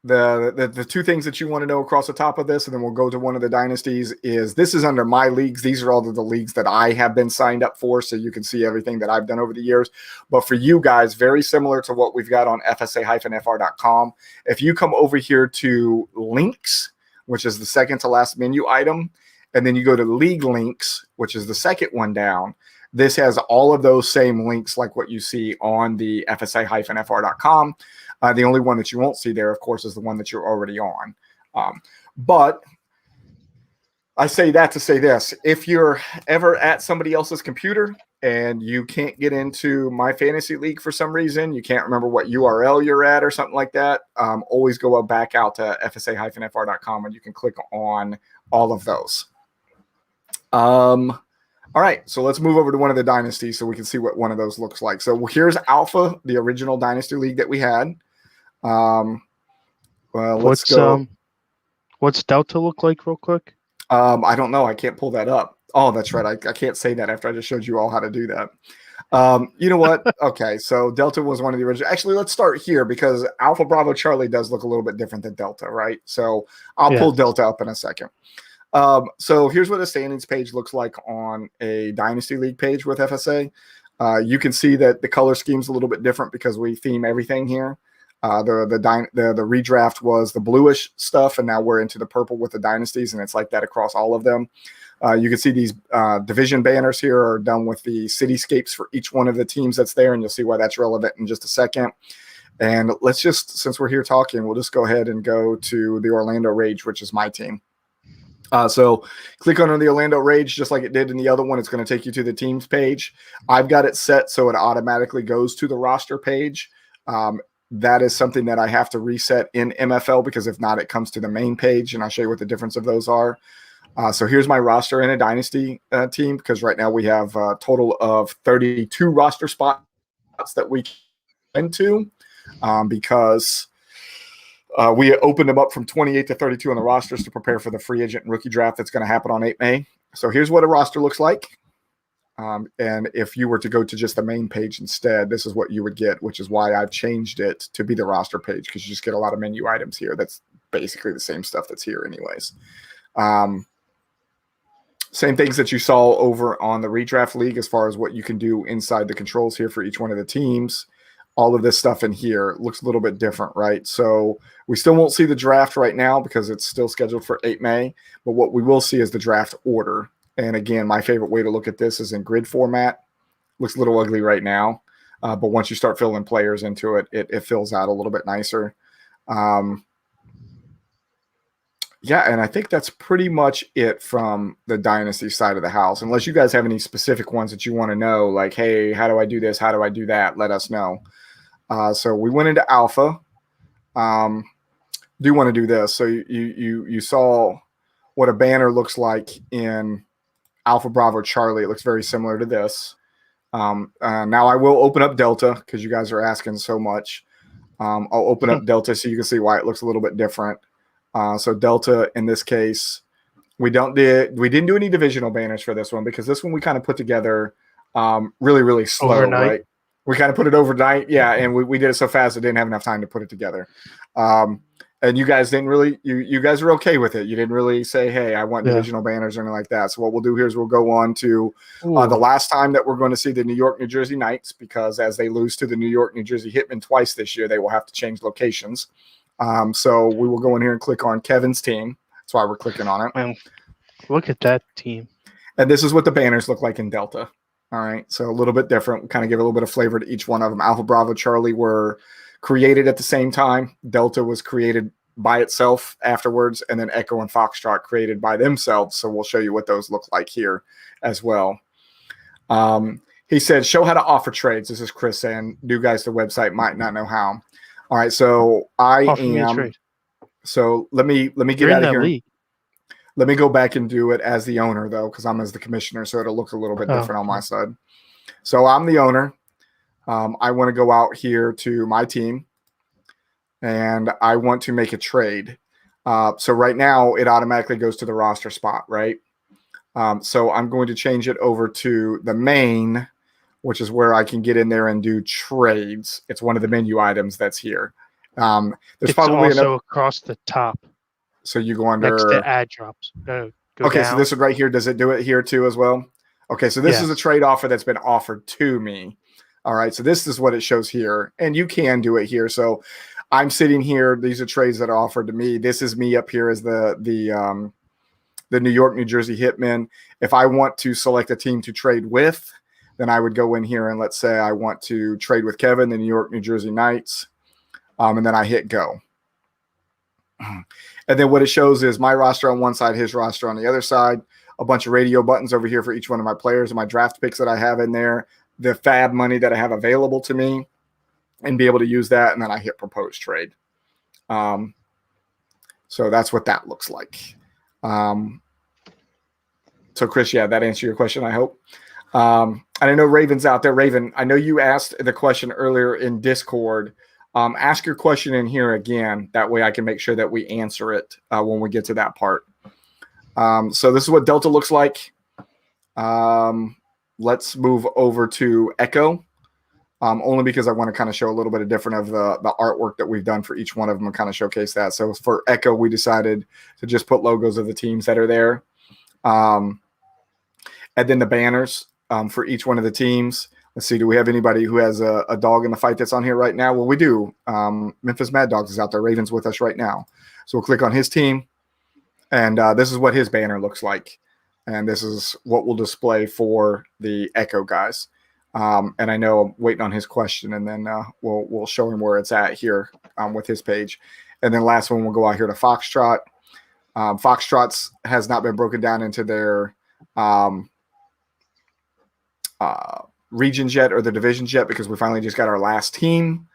The two things that you want to know across the top of this, and then we'll go to one of the dynasties, is this is under my leagues. These are all of the leagues that I have been signed up for, so you can see everything that I've done over the years. But for you guys, very similar to what we've got on FSA-FR.com. If you come over here to links, which is the second to last menu item, and then you go to league links, which is the second one down, this has all of those same links like what you see on the FSA-FR.com. The only one that you won't see there, of course, is the one that you're already on. But I say that to say this. If you're ever at somebody else's computer and you can't get into My Fantasy League for some reason, you can't remember what URL you're at or something like that, always go back out to FSA-FR.com and you can click on all of those. All right, so let's move over to one of the dynasties so we can see what one of those looks like. So here's Alpha, the original dynasty league that we had. Well, let's go. What's Delta look like real quick? I don't know. I can't pull that up. Oh, that's right. I can't say that after I just showed you all how to do that. You know what? Okay, so Delta was one of the original. Actually, let's start here because Alpha Bravo Charlie does look a little bit different than Delta, right? So I'll pull Delta up in a second. So here's what the standings page looks like on a Dynasty League page with FSA. You can see that the color scheme's a little bit different because we theme everything here. The redraft was the bluish stuff, and now we're into the purple with the dynasties, and it's like that across all of them. You can see these division banners here are done with the cityscapes for each one of the teams that's there, and you'll see why that's relevant in just a second. And let's just, since we're here talking, we'll just go ahead and go to the Orlando Rage, which is my team. So click on the Orlando Rage just like it did in the other one. It's going to take you to the teams page. I've got it set so it automatically goes to the roster page. That is something that I have to reset in MFL because if not, it comes to the main page, and I'll show you what the difference of those are. So here's my roster in a Dynasty team because right now we have a total of 32 roster spots that we can into because we opened them up from 28 to 32 on the rosters to prepare for the free agent and rookie draft that's going to happen on 8 May. So here's what a roster looks like. And if you were to go to just the main page instead, this is what you would get, which is why I've changed it to be the roster page because you just get a lot of menu items here. That's basically the same stuff that's here anyways. Same things that you saw over on the redraft league as far as what you can do inside the controls here for each one of the teams. All of this stuff in here looks a little bit different, right? So we still won't see the draft right now because it's still scheduled for 8 May. But what we will see is the draft order. And again, my favorite way to look at this is in grid format. Looks a little ugly right now. But once you start filling players into it, it fills out a little bit nicer. Yeah, and I think that's pretty much it from the Dynasty side of the house. Unless you guys have any specific ones that you want to know, like, hey, how do I do this? How do I do that? Let us know. So we went into Alpha. Do want to do this. So you saw what a banner looks like in Alpha Bravo Charlie. It looks very similar to this. Now I will open up Delta because you guys are asking so much. I'll open up Delta so you can see why it looks a little bit different. So Delta in this case, we didn't do any divisional banners for this one because this one we kind of put together really slow, overnight. Right? We kind of put it overnight, yeah, and we did it so fast I didn't have enough time to put it together. And you guys didn't really, you guys are okay with it. You didn't really say, hey, I want divisional banners or anything like that. So what we'll do here is we'll go on to the last time that we're going to see the New York, New Jersey Knights, because as they lose to the New York, New Jersey Hitmen twice this year, they will have to change locations. So we will go in here and click on Kevin's team. That's why we're clicking on it. Man, look at that team. And this is what the banners look like in Delta. All right. So a little bit different. We'll kind of give a little bit of flavor to each one of them. Alpha, Bravo, Charlie were created at the same time. Delta was created by itself afterwards, and then Echo and Foxtrot created by themselves. So we'll show you what those look like here as well. He said, show how to offer trades. This is Chris saying, new guys to the website might not know how. All right. So offer me a trade. So let me get out of here. League. Let me go back and do it as the owner, though, because I'm as the commissioner, so it'll look a little bit different on my side. So I'm the owner. I want to go out here to my team, and I want to make a trade. So right now, it automatically goes to the roster spot, right? So I'm going to change it over to the main, which is where I can get in there and do trades. It's one of the menu items that's here. There's it's probably also across the top. So you go under next to add drops. Go okay, down. So this one right here, does it do it here too as well? Okay, so this is a trade offer that's been offered to me. All right, so this is what it shows here, and you can do it here. So I'm sitting here. These are trades that are offered to me. This is me up here as the New York, New Jersey Hitmen. If I want to select a team to trade with, then I would go in here and let's say I want to trade with Kevin, the New York, New Jersey Knights, and then I hit go. And then what it shows is my roster on one side, his roster on the other side, a bunch of radio buttons over here for each one of my players and my draft picks that I have in there, the FAB money that I have available to me, and be able to use that. And then I hit propose trade. So that's what that looks like. So Chris, yeah, that answered your question, I hope. And I know Raven's out there. Raven, I know you asked the question earlier in Discord. Ask your question in here again. That way I can make sure that we answer it when we get to that part. So this is what Delta looks like. Let's move over to Echo, only because I want to kind of show a little bit of different of the artwork that we've done for each one of them and kind of showcase that. So for Echo, we decided to just put logos of the teams that are there. And then the banners for each one of the teams. Let's see, do we have anybody who has a dog in the fight that's on here right now? Well, we do. Memphis Mad Dogs is out there. Raven's with us right now. So we'll click on his team, and this is what his banner looks like. And this is what we'll display for the Echo guys. And I know I'm waiting on his question, and then we'll show him where it's at here with his page. And then last one, we'll go out here to Foxtrot. Foxtrot's has not been broken down into their regions yet or the divisions yet because we finally just got our last team.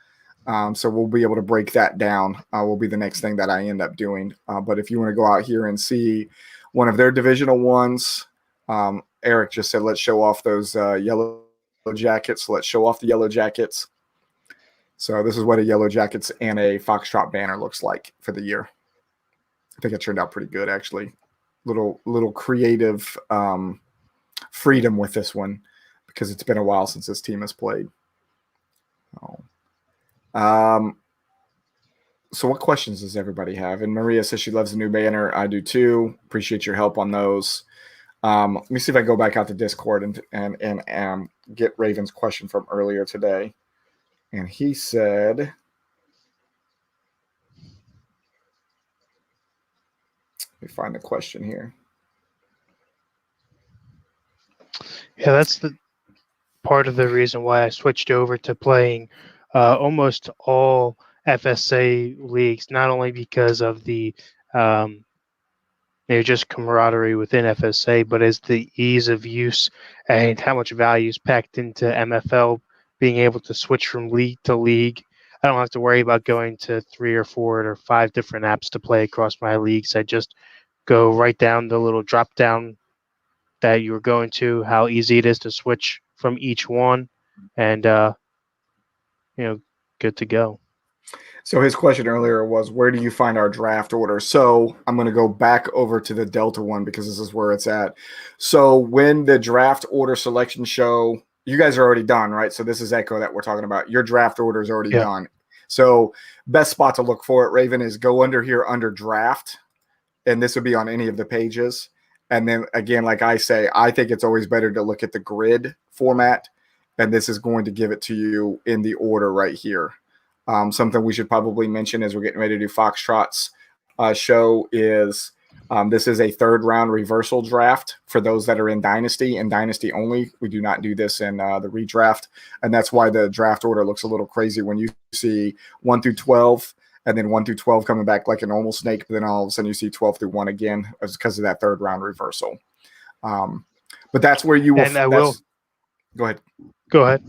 So we'll be able to break that down. Will be the next thing that I end up doing. But if you want to go out here and see one of their divisional ones, Eric just said, let's show off those yellow jackets. Let's show off the yellow jackets. So this is what a yellow jackets and a Foxtrot banner looks like for the year. I think it turned out pretty good, actually. Little creative freedom with this one, because it's been a while since this team has played. So what questions does everybody have? And Maria says she loves the new banner. I do too. Appreciate your help on those. Let me see if I go back out to Discord and get Raven's question from earlier today. And he said, let me find the question here. Yeah, that's the part of the reason why I switched over to playing almost all FSA leagues, not only because of the just camaraderie within FSA, but as the ease of use and how much value is packed into MFL, being able to switch from league to league. I don't have to worry about going to 3 or 4 or 5 different apps to play across my leagues. I just go right down the little drop down that you're going to, how easy it is to switch from each one, and good to go. So his question earlier was, where do you find our draft order? So I'm going to go back over to the Delta one because this is where it's at. So when the draft order selection show, you guys are already done, right? So this is Echo that we're talking about. Your draft order is already done. So best spot to look for it, Raven, is go under here under draft, and this would be on any of the pages. And then again, like I say, I think it's always better to look at the grid format, and this is going to give it to you in the order right here. Something we should probably mention as we're getting ready to do Foxtrot's show is this is a third round reversal draft for those that are in Dynasty and Dynasty only. We do not do this in the redraft, and that's why the draft order looks a little crazy when you see 1 through 12 and then 1 through 12 coming back like a normal snake, but then all of a sudden you see 12 through 1 again. It's because of that third round reversal. But that's where you will. And I will. Go ahead. Go ahead.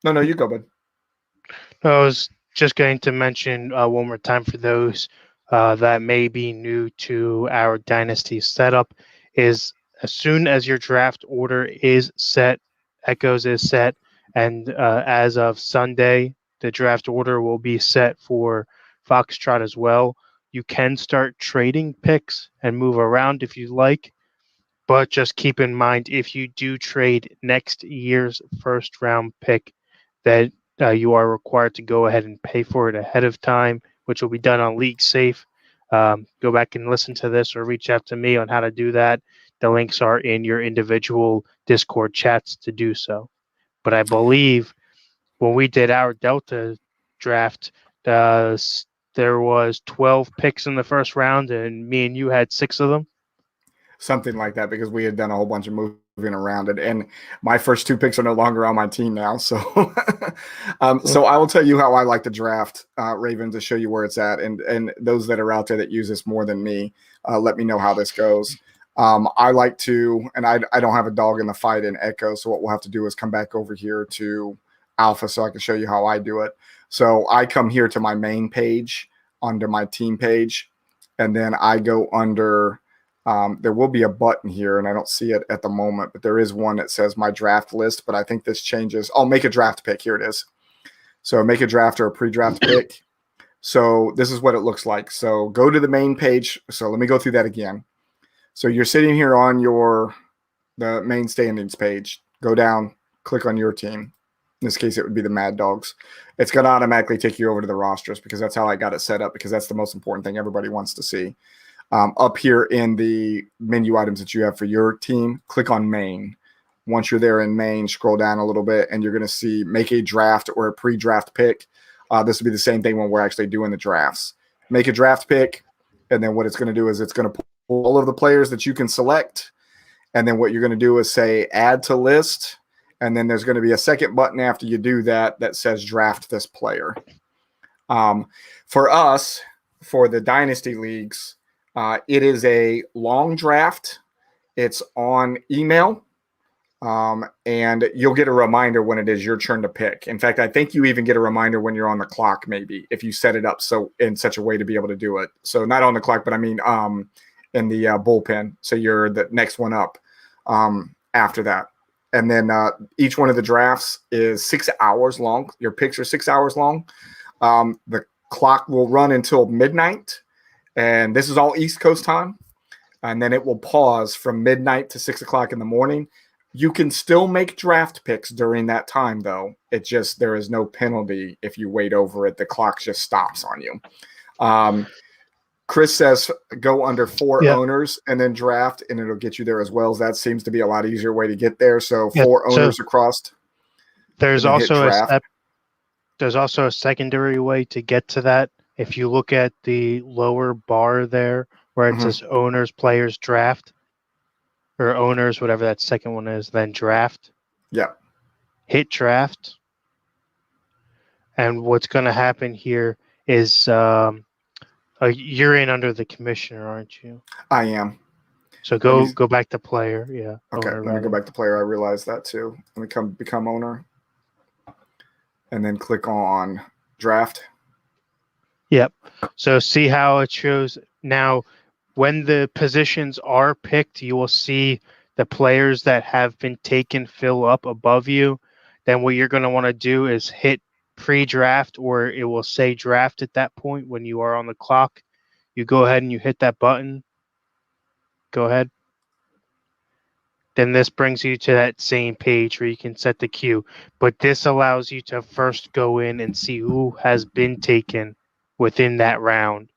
No, you go, bud. I was just going to mention one more time for those that may be new to our Dynasty setup is as soon as your draft order is set, Echoes is set, and as of Sunday, the draft order will be set for Foxtrot as well. You can start trading picks and move around if you like, but just keep in mind if you do trade next year's first round pick that you are required to go ahead and pay for it ahead of time, which will be done on League Safe. Go back and listen to this or reach out to me on how to do that. The links are in your individual Discord chats to do so. But I believe when we did our Delta draft, there was 12 picks in the first round, and me and you had 6 of them. Something like that, because we had done a whole bunch of moving around it, and my first 2 picks are no longer on my team now. So, so I will tell you how I like to draft, Raven, to show you where it's at, and those that are out there that use this more than me, let me know how this goes. I like to, and I don't have a dog in the fight in Echo, so what we'll have to do is come back over here to Alpha so I can show you how I do it. So I come here to my main page under my team page, and then I go under. There will be a button here, and I don't see it at the moment, but there is one that says my draft list, but I think this changes. Oh, make a draft pick. Here it is. So make a draft or a pre-draft pick. So this is what it looks like. So go to the main page. So let me go through that again. So you're sitting here on the main standings page. Go down, click on your team. In this case, it would be the Mad Dogs. It's going to automatically take you over to the rosters because that's how I got it set up, because that's the most important thing everybody wants to see. Up here in the menu items that you have for your team, click on main. Once you're there in main, scroll down a little bit, and you're going to see make a draft or a pre-draft pick. This will be the same thing when we're actually doing the drafts. Make a draft pick, and then what it's going to do is it's going to pull all of the players that you can select, and then what you're going to do is say add to list, and then there's going to be a second button after you do that that says draft this player. For us, for the Dynasty Leagues, it is a long draft. It's on email, and you'll get a reminder when it is your turn to pick. In fact, I think you even get a reminder when you're on the clock, maybe, if you set it up so in such a way to be able to do it. So not on the clock, but I mean in the bullpen. So you're the next one up after that. And then each one of the drafts is 6 hours long. Your picks are 6 hours long. The clock will run until midnight. And this is all East Coast time. And then it will pause from midnight to 6 o'clock in the morning. You can still make draft picks during that time, though. It just, there is no penalty if you wait over it. The clock just stops on you. Chris says go under 4 owners and then draft, and it'll get you there as well. That seems to be a lot easier way to get there. So 4 owners across. There's also a secondary way to get to that. If you look at the lower bar there where it says owners, players, draft, or owners, whatever that second one is, then draft. Yeah. Hit draft. And what's going to happen here is you're in under the commissioner, aren't you? I am. So go back to player. Yeah. Okay. Let me go back to player. I realized that too. Let me become owner. And then click on draft. Yep. So see how it shows now when the positions are picked, you will see the players that have been taken fill up above you. Then what you're going to want to do is hit pre-draft, or it will say draft at that point when you are on the clock. You go ahead and you hit that button. Go ahead. then this brings you to that same page where you can set the queue. But this allows you to first go in and see who has been taken within that round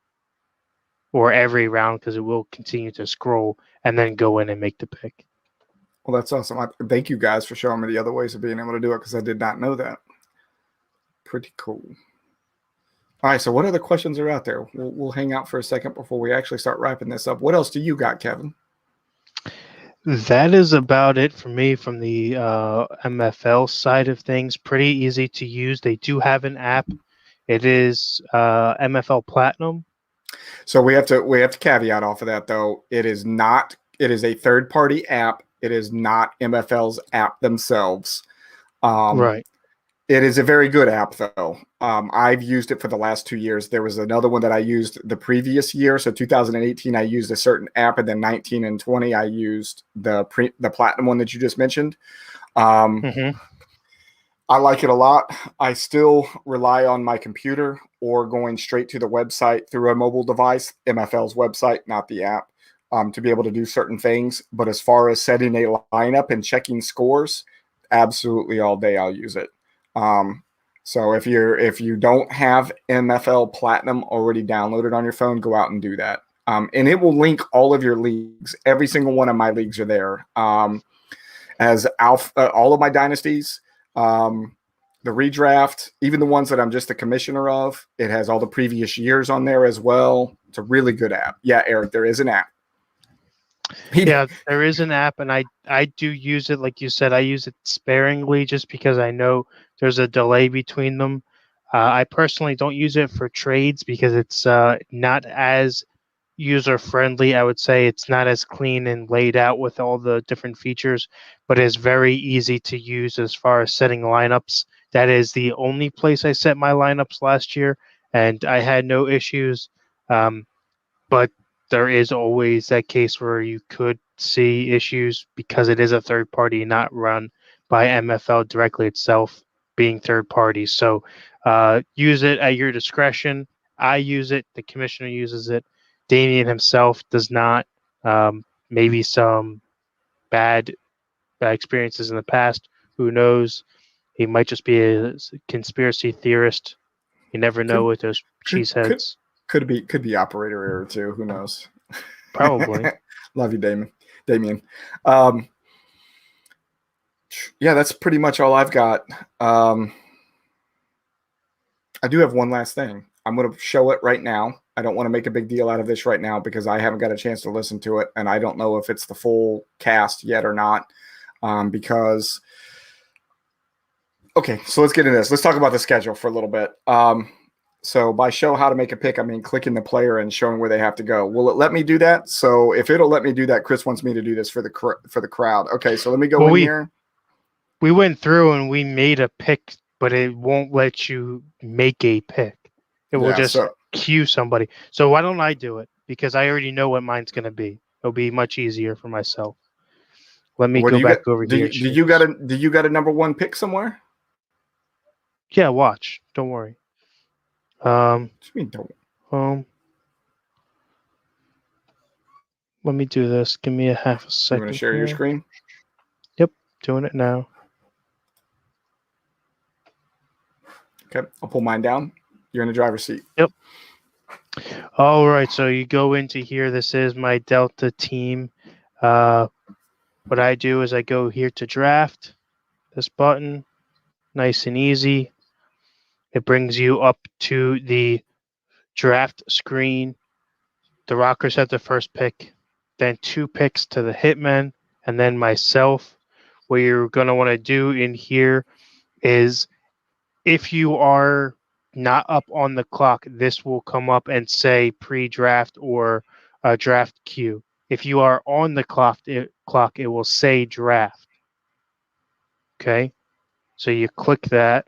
or every round, because it will continue to scroll, and then go in and make the pick. Well, that's awesome. Thank you guys for showing me the other ways of being able to do it, because I did not know that. Pretty cool. All right, so what other questions are out there? We'll hang out for a second before we actually start wrapping this up. What else do you got, Kevin? That is about it for me from the MFL side of things. Pretty easy to use. They do have an app. It is MFL Platinum. So we have to caveat off of that, though. It is not. It is a third-party app. It is not MFL's app themselves. Right. It is a very good app, though. I've used it for the last 2 years. There was another one that I used the previous year. So 2018, I used a certain app, and then 19 and 20, I used the Platinum one that you just mentioned. I like it a lot. I still rely on my computer or going straight to the website through a mobile device, MFL's website, not the app, to be able to do certain things. But as far as setting a lineup and checking scores, absolutely all day I'll use it. So if you don't have MFL Platinum already downloaded on your phone, go out and do that. And it will link all of your leagues. Every single one of my leagues are there. As all of my dynasties, the redraft, even the ones that I'm just the commissioner of, it has all the previous years on there as well. It's a really good app. Yeah, Eric, there is an app. Yeah, there is an app, and I do use it. Like you said, I use it sparingly just because I know there's a delay between them. I personally don't use it for trades because it's not as user friendly. I would say it's not as clean and laid out with all the different features, but it's very easy to use as far as setting lineups. That is the only place I set my lineups last year, and I had no issues. But there is always that case where you could see issues because it is a third party, not run by MFL directly itself, being third party. So use it at your discretion. I use it. The commissioner uses it. Damien himself does not. Maybe some bad experiences in the past. Who knows? He might just be a conspiracy theorist. You never know with those cheeseheads. Could be operator error too. Who knows? Probably. Love you, Damien. Yeah, that's pretty much all I've got. I do have one last thing. I'm going to show it right now. I don't want to make a big deal out of this right now because I haven't got a chance to listen to it, and I don't know if it's the full cast yet or not. Okay, so let's get into this. Let's talk about the schedule for a little bit. So by show how to make a pick, I mean clicking the player and showing where they have to go. Will it let me do that? So if it'll let me do that, Chris wants me to do this for the crowd. Okay, so let me go here. We went through and we made a pick, but it won't let you make a pick. It will just cue somebody. So why don't I do it? Because I already know what mine's going to be. It'll be much easier for myself. Let me go back over here. Do you got a number one pick somewhere? Yeah, watch. Don't worry. Let me do this. Give me a half a second. You want to share your screen? Yep, doing it now. Okay, I'll pull mine down. You're in the driver's seat. Yep. All right, so you go into here. This is my Delta team. What I do is I go here to draft. This button, nice and easy. It brings you up to the draft screen. The Rockers have the first pick, then 2 picks to the Hitmen, and then myself. What you're going to want to do in here is if you are not up on the clock, this will come up and say pre-draft or draft queue. If you are on the clock, it will say draft. Okay, so you click that.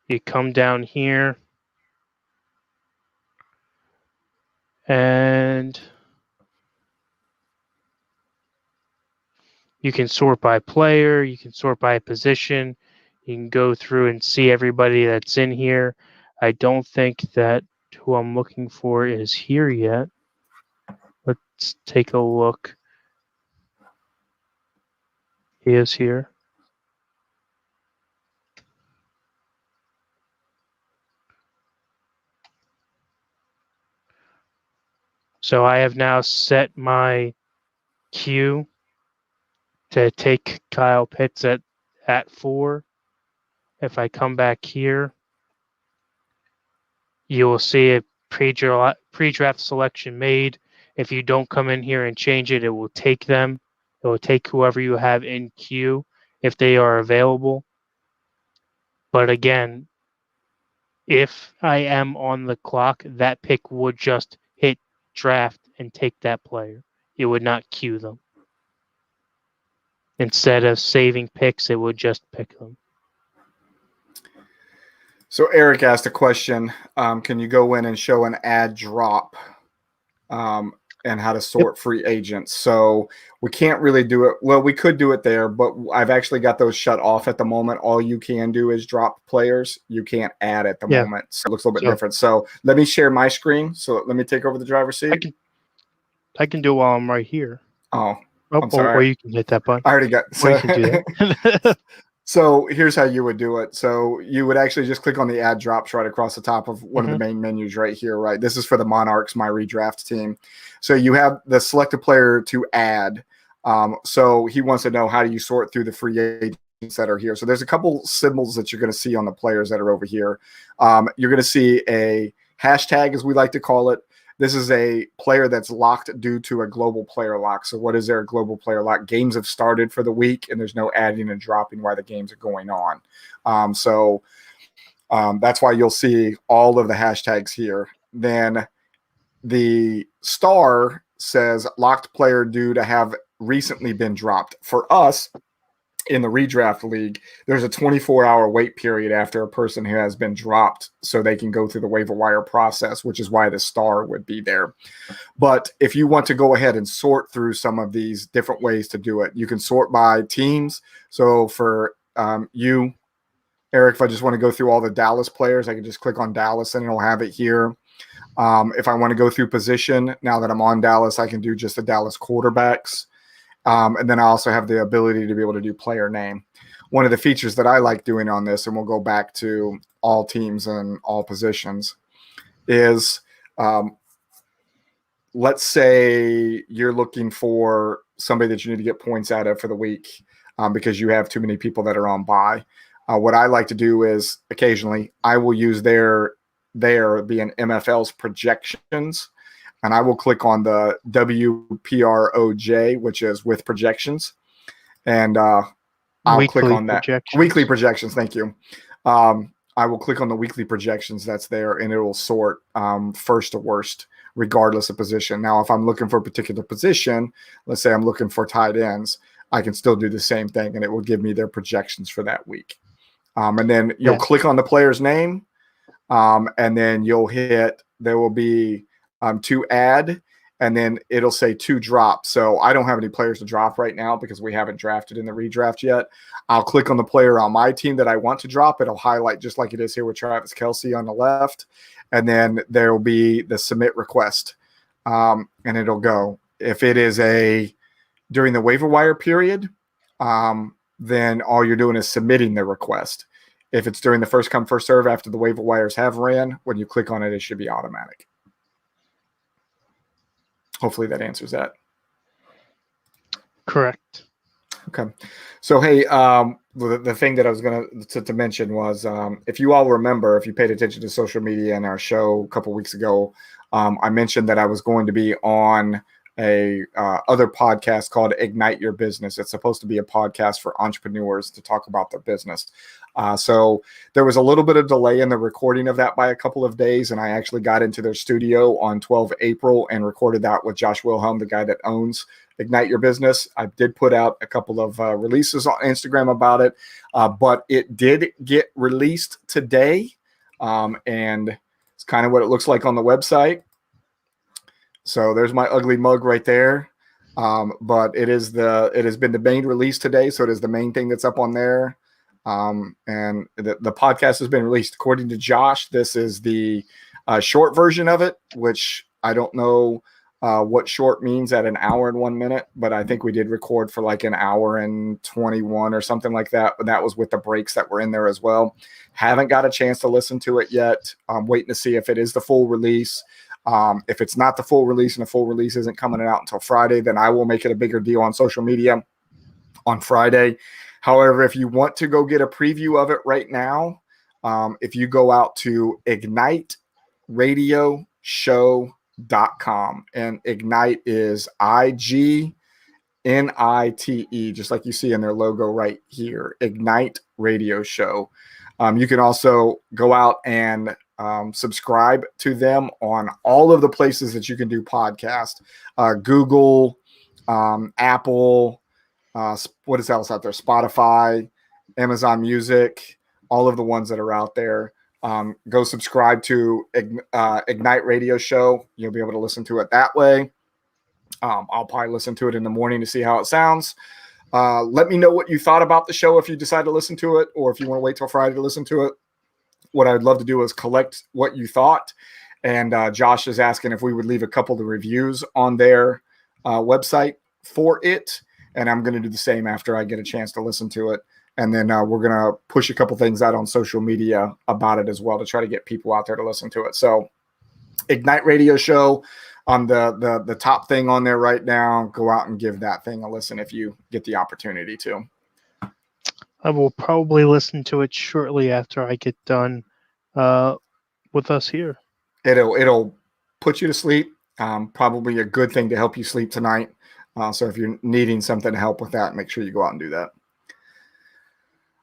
You come down here. And you can sort by player. You can sort by position. You can go through and see everybody that's in here. I don't think that who I'm looking for is here yet. Let's take a look. He is here. So I have now set my queue to take Kyle Pitts at 4. If I come back here, you will see a pre-draft selection made. If you don't come in here and change it, it will take them. It will take whoever you have in queue if they are available. But again, if I am on the clock, that pick would just hit draft and take that player. It would not queue them. Instead of saving picks, it would just pick them. So Eric asked a question. Can you go in and show an ad drop and how to sort free agents? So we can't really do it. Well, we could do it there, but I've actually got those shut off at the moment. All you can do is drop players. You can't add at the moment. So it looks a little bit different. So let me share my screen. So let me take over the driver's seat. I can do it while I'm right here. Oh, I'm sorry. Or you can hit that button. I already got. So you can do that. So here's how you would do it. So you would actually just click on the ad drops right across the top of one of the main menus right here, right? This is for the Monarchs, my redraft team. So you have the selected player to add. So he wants to know, how do you sort through the free agents that are here? So there's a couple symbols that you're going to see on the players that are over here. You're going to see a hashtag, as we like to call it. This is a player that's locked due to a global player lock. So what is their global player lock? Games have started for the week, and there's no adding and dropping while the games are going on. That's why you'll see all of the hashtags here. Then the star says locked player due to have recently been dropped. For us, in the redraft league, there's a 24-hour wait period after a person who has been dropped so they can go through the waiver wire process, which is why the star would be there. But if you want to go ahead and sort through some of these different ways to do it, you can sort by teams. So for you, Eric, if I just want to go through all the Dallas players, I can just click on Dallas and it'll have it here. If I want to go through position, now that I'm on Dallas, I can do just the Dallas quarterbacks. And then I also have the ability to be able to do player name. One of the features that I like doing on this, and we'll go back to all teams and all positions, is let's say you're looking for somebody that you need to get points out of for the week because you have too many people that are on bye. What I like to do is occasionally I will use their being MFL's projections. And I will click on the WPROJ, which is with projections. And I'll click on that. Weekly projections. Thank you. I will click on the weekly projections that's there, and it will sort first to worst, regardless of position. Now, if I'm looking for a particular position, let's say I'm looking for tight ends, I can still do the same thing, and it will give me their projections for that week. And then you'll click on the player's name, and then you'll hit, there will be to add, and then it'll say to drop. So I don't have any players to drop right now because we haven't drafted in the redraft yet. I'll click on the player on my team that I want to drop. It'll highlight just like it is here with Travis Kelce on the left. And then there will be the submit request. And it'll go. If it is during the waiver wire period, then all you're doing is submitting the request. If it's during the first come, first serve after the waiver wires have ran, when you click on it, it should be automatic. Hopefully that answers that. Correct. Okay. So, hey, the thing that I was going to mention was if you all remember, if you paid attention to social media in our show a couple weeks ago, I mentioned that I was going to be on a other podcast called Ignite Your Business. It's supposed to be a podcast for entrepreneurs to talk about their business. So there was a little bit of delay in the recording of that by a couple of days, and I actually got into their studio on 12 April and recorded that with Josh Wilhelm, the guy that owns Ignite Your Business. I did put out a couple of releases on Instagram about it, but it did get released today, and it's kind of what it looks like on the website. So there's my ugly mug right there. But it has been the main release today, so it is the main thing that's up on there. And the podcast has been released. According to Josh, this is the short version of it, which I don't know what short means at an hour and 1 minute, but I think we did record for like an hour and 21 or something like that. But that was with the breaks that were in there as well. Haven't got a chance to listen to it yet. I'm waiting to see if it is the full release. If it's not the full release and the full release isn't coming out until Friday, then I will make it a bigger deal on social media on Friday. However, if you want to go get a preview of it right now, if you go out to IgniteRadioshow.com, and Ignite is IGNITE, just like you see in their logo right here, Ignite Radio Show. You can also go out and subscribe to them on all of the places that you can do podcast, Google, Apple, what is else out there? Spotify, Amazon Music, all of the ones that are out there. Go subscribe to Ignite Radio Show. You'll be able to listen to it that way. I'll probably listen to it in the morning to see how it sounds. Let me know what you thought about the show if you decide to listen to it, or if you want to wait till Friday to listen to it. What I'd love to do is collect what you thought. And Josh is asking if we would leave a couple of reviews on their website for it. And I'm going to do the same after I get a chance to listen to it. And then we're going to push a couple things out on social media about it as well to try to get people out there to listen to it. So Ignite Radio Show on the top thing on there right now. Go out and give that thing a listen if you get the opportunity to. I will probably listen to it shortly after I get done with us here. It'll put you to sleep. Probably a good thing to help you sleep tonight. So if you're needing something to help with that, make sure you go out and do that.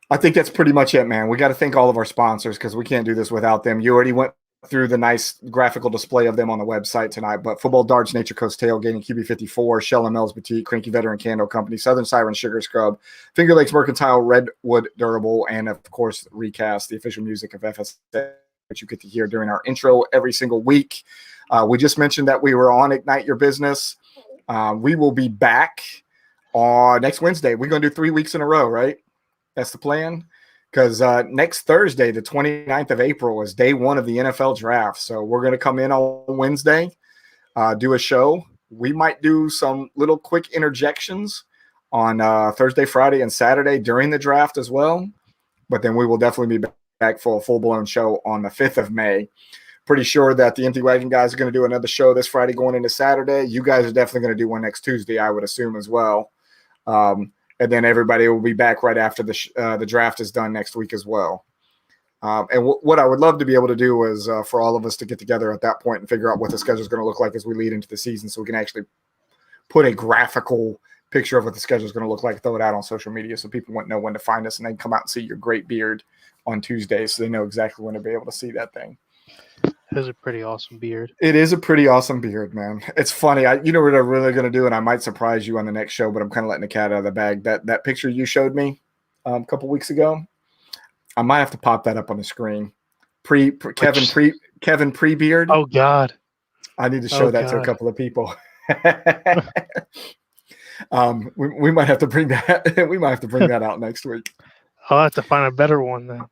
I think that's pretty much it, man. We got to thank all of our sponsors because we can't do this without them. You already went through the nice graphical display of them on the website tonight, but Football Darts, Nature Coast Tailgating, QB54, Shell & Mel's Boutique, Cranky Veteran Candle Company, Southern Siren Sugar Scrub, Finger Lakes Mercantile, Redwood Durable, and of course, Recast, the official music of FSA, which you get to hear during our intro every single week. We just mentioned that we were on Ignite Your Business. We will be back on next Wednesday. We're going to do 3 weeks in a row, right? That's the plan. Because next Thursday, the 29th of April, is day one of the NFL draft. So we're going to come in on Wednesday, do a show. We might do some little quick interjections on Thursday, Friday, and Saturday during the draft as well. But then we will definitely be back for a full-blown show on the 5th of May. Pretty sure that the Empty Wagon guys are going to do another show this Friday going into Saturday. You guys are definitely going to do one next Tuesday, I would assume, as well. And then everybody will be back right after the draft is done next week as well. And what I would love to be able to do is for all of us to get together at that point and figure out what the schedule is going to look like as we lead into the season, so we can actually put a graphical picture of what the schedule is going to look like, throw it out on social media so people won't know when to find us, and then come out and see your great beard on Tuesday so they know exactly when to be able to see that thing. It is a pretty awesome beard. It is a pretty awesome beard, man. It's funny. You know what I'm really going to do, and I might surprise you on the next show, but I'm kind of letting the cat out of the bag. That picture you showed me a couple weeks ago, I might have to pop that up on the screen. Kevin pre-beard. Oh, God. I need to show that to a couple of people. We might have to bring that. We might have to bring that out next week. I'll have to find a better one then.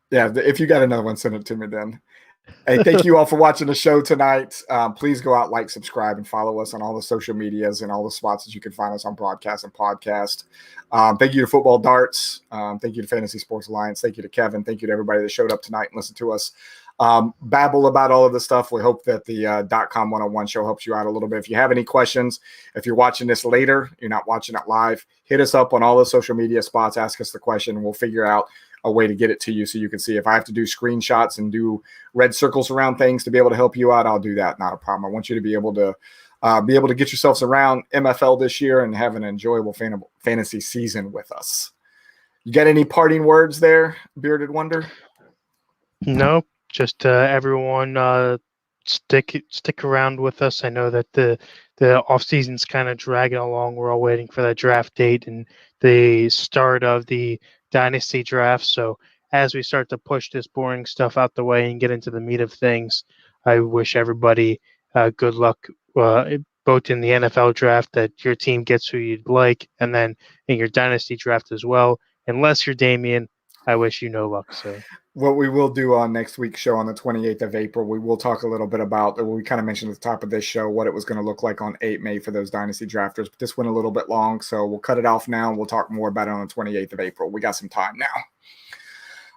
Yeah, if you got another one, send it to me then. Hey, thank you all for watching the show tonight. Please go out, like, subscribe, and follow us on all the social medias and all the spots that you can find us on broadcast and podcast. Thank you to Football Darts. Thank you to Fantasy Sports Alliance. Thank you to Kevin. Thank you to everybody that showed up tonight and listened to us babble about all of this stuff. We hope that the .com 101 show helps you out a little bit. If you have any questions, if you're watching this later, you're not watching it live, hit us up on all the social media spots, ask us the question, and we'll figure out a way to get it to you so you can see. If I have to do screenshots and do red circles around things to be able to help you out, I'll do that. Not a problem. I want you to be able to get yourselves around MFL this year and have an enjoyable fantasy season with us. You got any parting words there, Bearded Wonder? No, just everyone stick around with us. I know that the off season's kind of dragging along. We're all waiting for that draft date and the start of the dynasty draft. So as we start to push this boring stuff out the way and get into the meat of things, I wish everybody good luck, both in the NFL draft, that your team gets who you'd like, and then in your dynasty draft as well. Unless you're Damien, I wish you no luck. So what we will do on next week's show on the 28th of April, we will talk a little bit about what we kind of mentioned at the top of this show, what it was going to look like on 8 May for those dynasty drafters. But this went a little bit long, so we'll cut it off now. And we'll talk more about it on the 28th of April. We got some time now.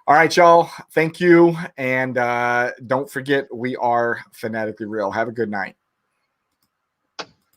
All right, y'all. Thank you. And don't forget, we are Fanatically Real. Have a good night.